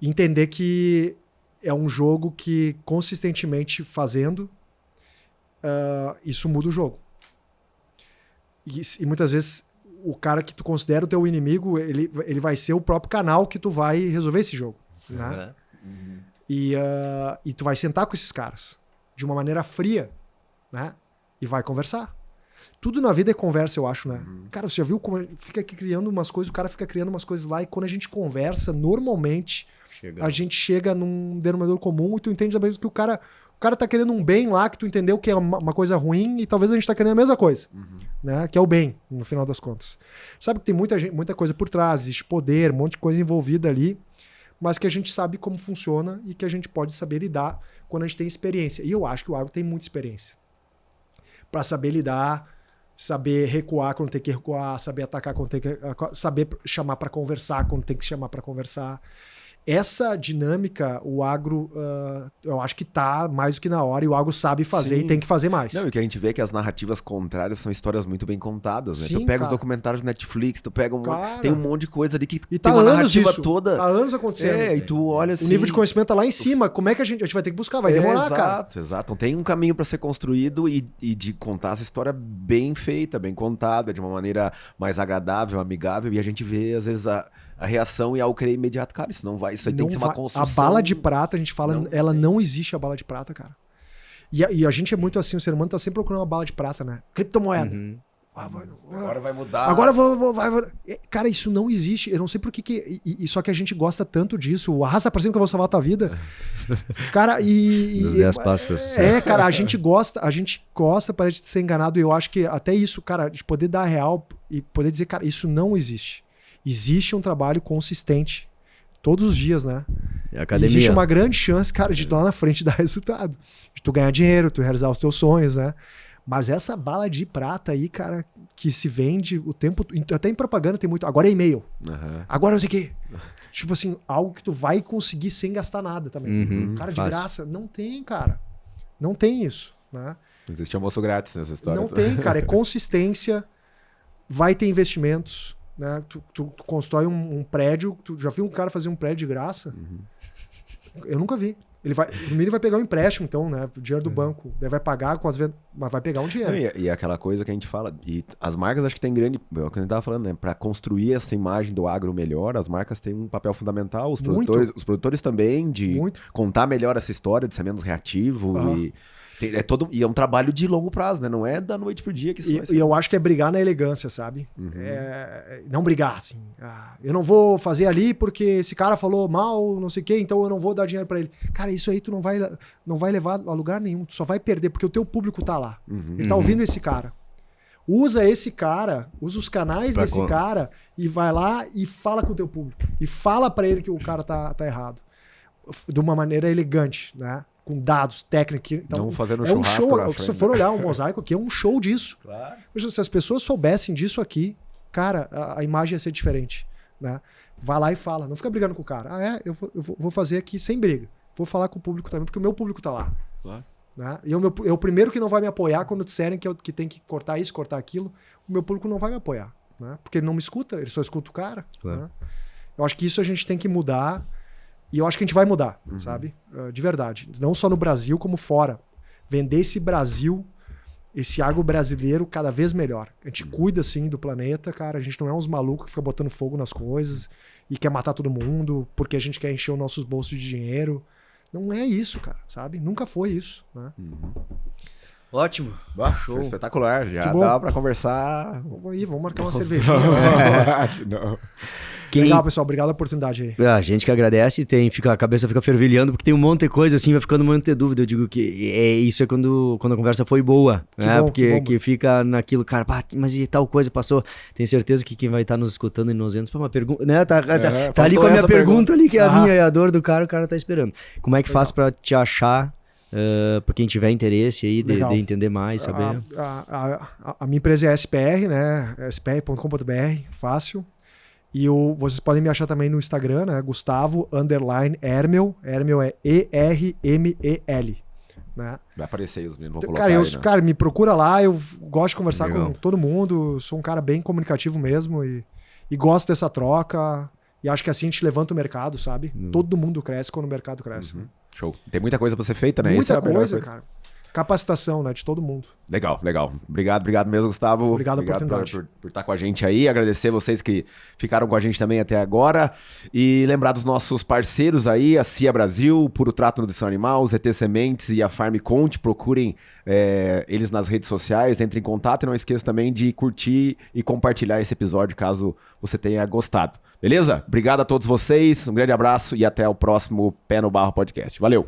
Entender que é um jogo que, consistentemente fazendo, isso muda o jogo. E muitas vezes, o cara que tu considera o teu inimigo, ele vai ser o próprio canal que tu vai resolver esse jogo. Né? E tu vai sentar com esses caras de uma maneira fria, né? E vai conversar. Tudo na vida é conversa, eu acho, né? Cara, você já viu como fica aqui criando umas coisas, o cara fica criando umas coisas lá, e quando a gente conversa, normalmente... A gente chega num denominador comum e tu entende também que o cara tá querendo um bem lá, que tu entendeu que é uma coisa ruim, e talvez a gente tá querendo a mesma coisa, né? Que é o bem, no final das contas. Sabe que tem muita coisa por trás, existe poder, um monte de coisa envolvida ali, mas que a gente sabe como funciona e que a gente pode saber lidar quando a gente tem experiência. E eu acho que o agro tem muita experiência. Para saber lidar, saber recuar quando tem que recuar, saber atacar quando tem que... Saber chamar para conversar quando tem que chamar para conversar. Essa dinâmica, o agro, eu acho que tá mais do que na hora, e o agro sabe fazer. Sim. E tem que fazer mais. Não, e o que a gente vê é que as narrativas contrárias são histórias muito bem contadas, né? Sim, tu pega cara. Os documentários do Netflix, tu pega tem um monte de coisa ali que e tem uma narrativa isso. toda. Tá anos acontecendo. E tu olha assim... O nível de conhecimento tá lá em cima. Como é que a gente vai ter que buscar? Vai demorar, cara. Exato. Tem um caminho para ser construído e de contar essa história bem feita, bem contada, de uma maneira mais agradável, amigável, e a gente vê, às vezes, a reação e algo querer imediato. Cara, isso aí tem que ser uma construção. A bala de prata, a gente fala, não existe a bala de prata, cara. E a gente é muito assim, o ser humano tá sempre procurando uma bala de prata, né? Criptomoeda. Agora vai mudar. Agora vai. Cara, isso não existe. Eu não sei por que. Só que a gente gosta tanto disso. Arrasta pra cima que eu vou salvar a tua vida. Cara, Dos 10 passos pro sucesso. Cara, a gente gosta, parece de ser enganado. E eu acho que até isso, cara, de poder dar real e poder dizer, cara, isso não existe. Existe um trabalho consistente. Todos os dias, né? Existe uma grande chance, cara, de tu lá na frente dar resultado. De tu ganhar dinheiro, tu realizar os teus sonhos, né? Mas essa bala de prata aí, cara, que se vende o tempo... Até em propaganda tem muito... Agora é e-mail. Agora não sei o quê. Tipo assim, algo que tu vai conseguir sem gastar nada também. Cara, de graça. Não tem, cara. Não tem isso, né? Existe almoço grátis nessa história. Não tem, cara. É consistência. Vai ter investimentos. Né? Tu constrói um prédio. Tu já viu um cara fazer um prédio de graça? Eu nunca vi. Ele vai pegar um empréstimo, então, né? O dinheiro do banco. Daí vai pagar com as vendas, mas vai pegar um dinheiro. E aquela coisa que a gente fala. E as marcas acho que tem grande. É o que a gente tava falando, né? Para construir essa imagem do agro melhor, as marcas têm um papel fundamental. Os produtores também, de contar melhor essa história, de ser menos reativo. E é um trabalho de longo prazo, né? Não é da noite pro dia que isso vai ser. E eu acho que é brigar na elegância, sabe? Não brigar, assim. Eu não vou fazer ali porque esse cara falou mal, não sei o quê, então eu não vou dar dinheiro pra ele. Cara, isso aí tu não vai levar a lugar nenhum. Tu só vai perder, porque o teu público tá lá. Ele tá ouvindo esse cara. Usa esse cara, usa os canais desse cara e vai lá e fala com o teu público. E fala pra ele que o cara tá errado. De uma maneira elegante, né? Com dados técnicos. Então, não fazendo um show. Se for olhar o Mosaico aqui, é um show disso. Claro. Se as pessoas soubessem disso aqui, cara, a imagem ia ser diferente. Né? Vai lá e fala. Não fica brigando com o cara. Eu vou fazer aqui sem briga. Vou falar com o público também, porque o meu público tá lá. Claro. Né? E o primeiro que não vai me apoiar quando disserem que tem que cortar isso, cortar aquilo. O meu público não vai me apoiar. Né? Porque ele não me escuta, ele só escuta o cara. Claro. Né? Eu acho que isso a gente tem que mudar. E eu acho que a gente vai mudar, sabe? De verdade. Não só no Brasil, como fora. Vender esse Brasil esse agro brasileiro cada vez melhor. A gente cuida, sim, do planeta, cara. A gente não é uns malucos que fica botando fogo nas coisas e quer matar todo mundo porque a gente quer encher os nossos bolsos de dinheiro. Não é isso, cara, sabe? Nunca foi isso, né? Ótimo. Show. Foi espetacular. Já dá pra conversar. Vamos marcar uma cervejinha. Não. Legal, pessoal. Obrigado pela oportunidade aí. A gente que agradece, a cabeça fica fervilhando, porque tem um monte de coisa assim, vai ficando um monte de dúvida. Eu digo que isso é quando a conversa foi boa, né? Bom, porque que fica naquilo, cara, mas e tal coisa passou. Tenho certeza que quem vai estar nos escutando em 200, uma pergunta, né? Tá ali com a minha pergunta ali, que é a minha e a dor do cara, o cara tá esperando. Como é que faz pra te achar? Pra quem tiver interesse aí de entender mais, saber. A minha empresa é SPR, né? spr.com.br, fácil. E vocês podem me achar também no Instagram, né? Gustavo_Hermel. Hermel é ERMEL. Né? Vai aparecer aí os meninos, vou colocar colocar cara, me procura lá, eu gosto de conversar com todo mundo, sou um cara bem comunicativo mesmo e gosto dessa troca. E acho que assim a gente levanta o mercado, sabe? Todo mundo cresce quando o mercado cresce. Né? Show. Tem muita coisa pra ser feita, né? Muita coisa, cara. Capacitação, né? De todo mundo. Legal. Obrigado mesmo, Gustavo. Obrigado pela oportunidade. Por estar com a gente aí. Agradecer vocês que ficaram com a gente também até agora. E lembrar dos nossos parceiros aí, a CIA Brasil, Puro Trato Nutrição Animal, ZT Sementes e a Farm Conte. Procurem eles nas redes sociais, entrem em contato e não esqueça também de curtir e compartilhar esse episódio, caso você tenha gostado. Beleza? Obrigado a todos vocês, um grande abraço e até o próximo Pé no Barro Podcast. Valeu!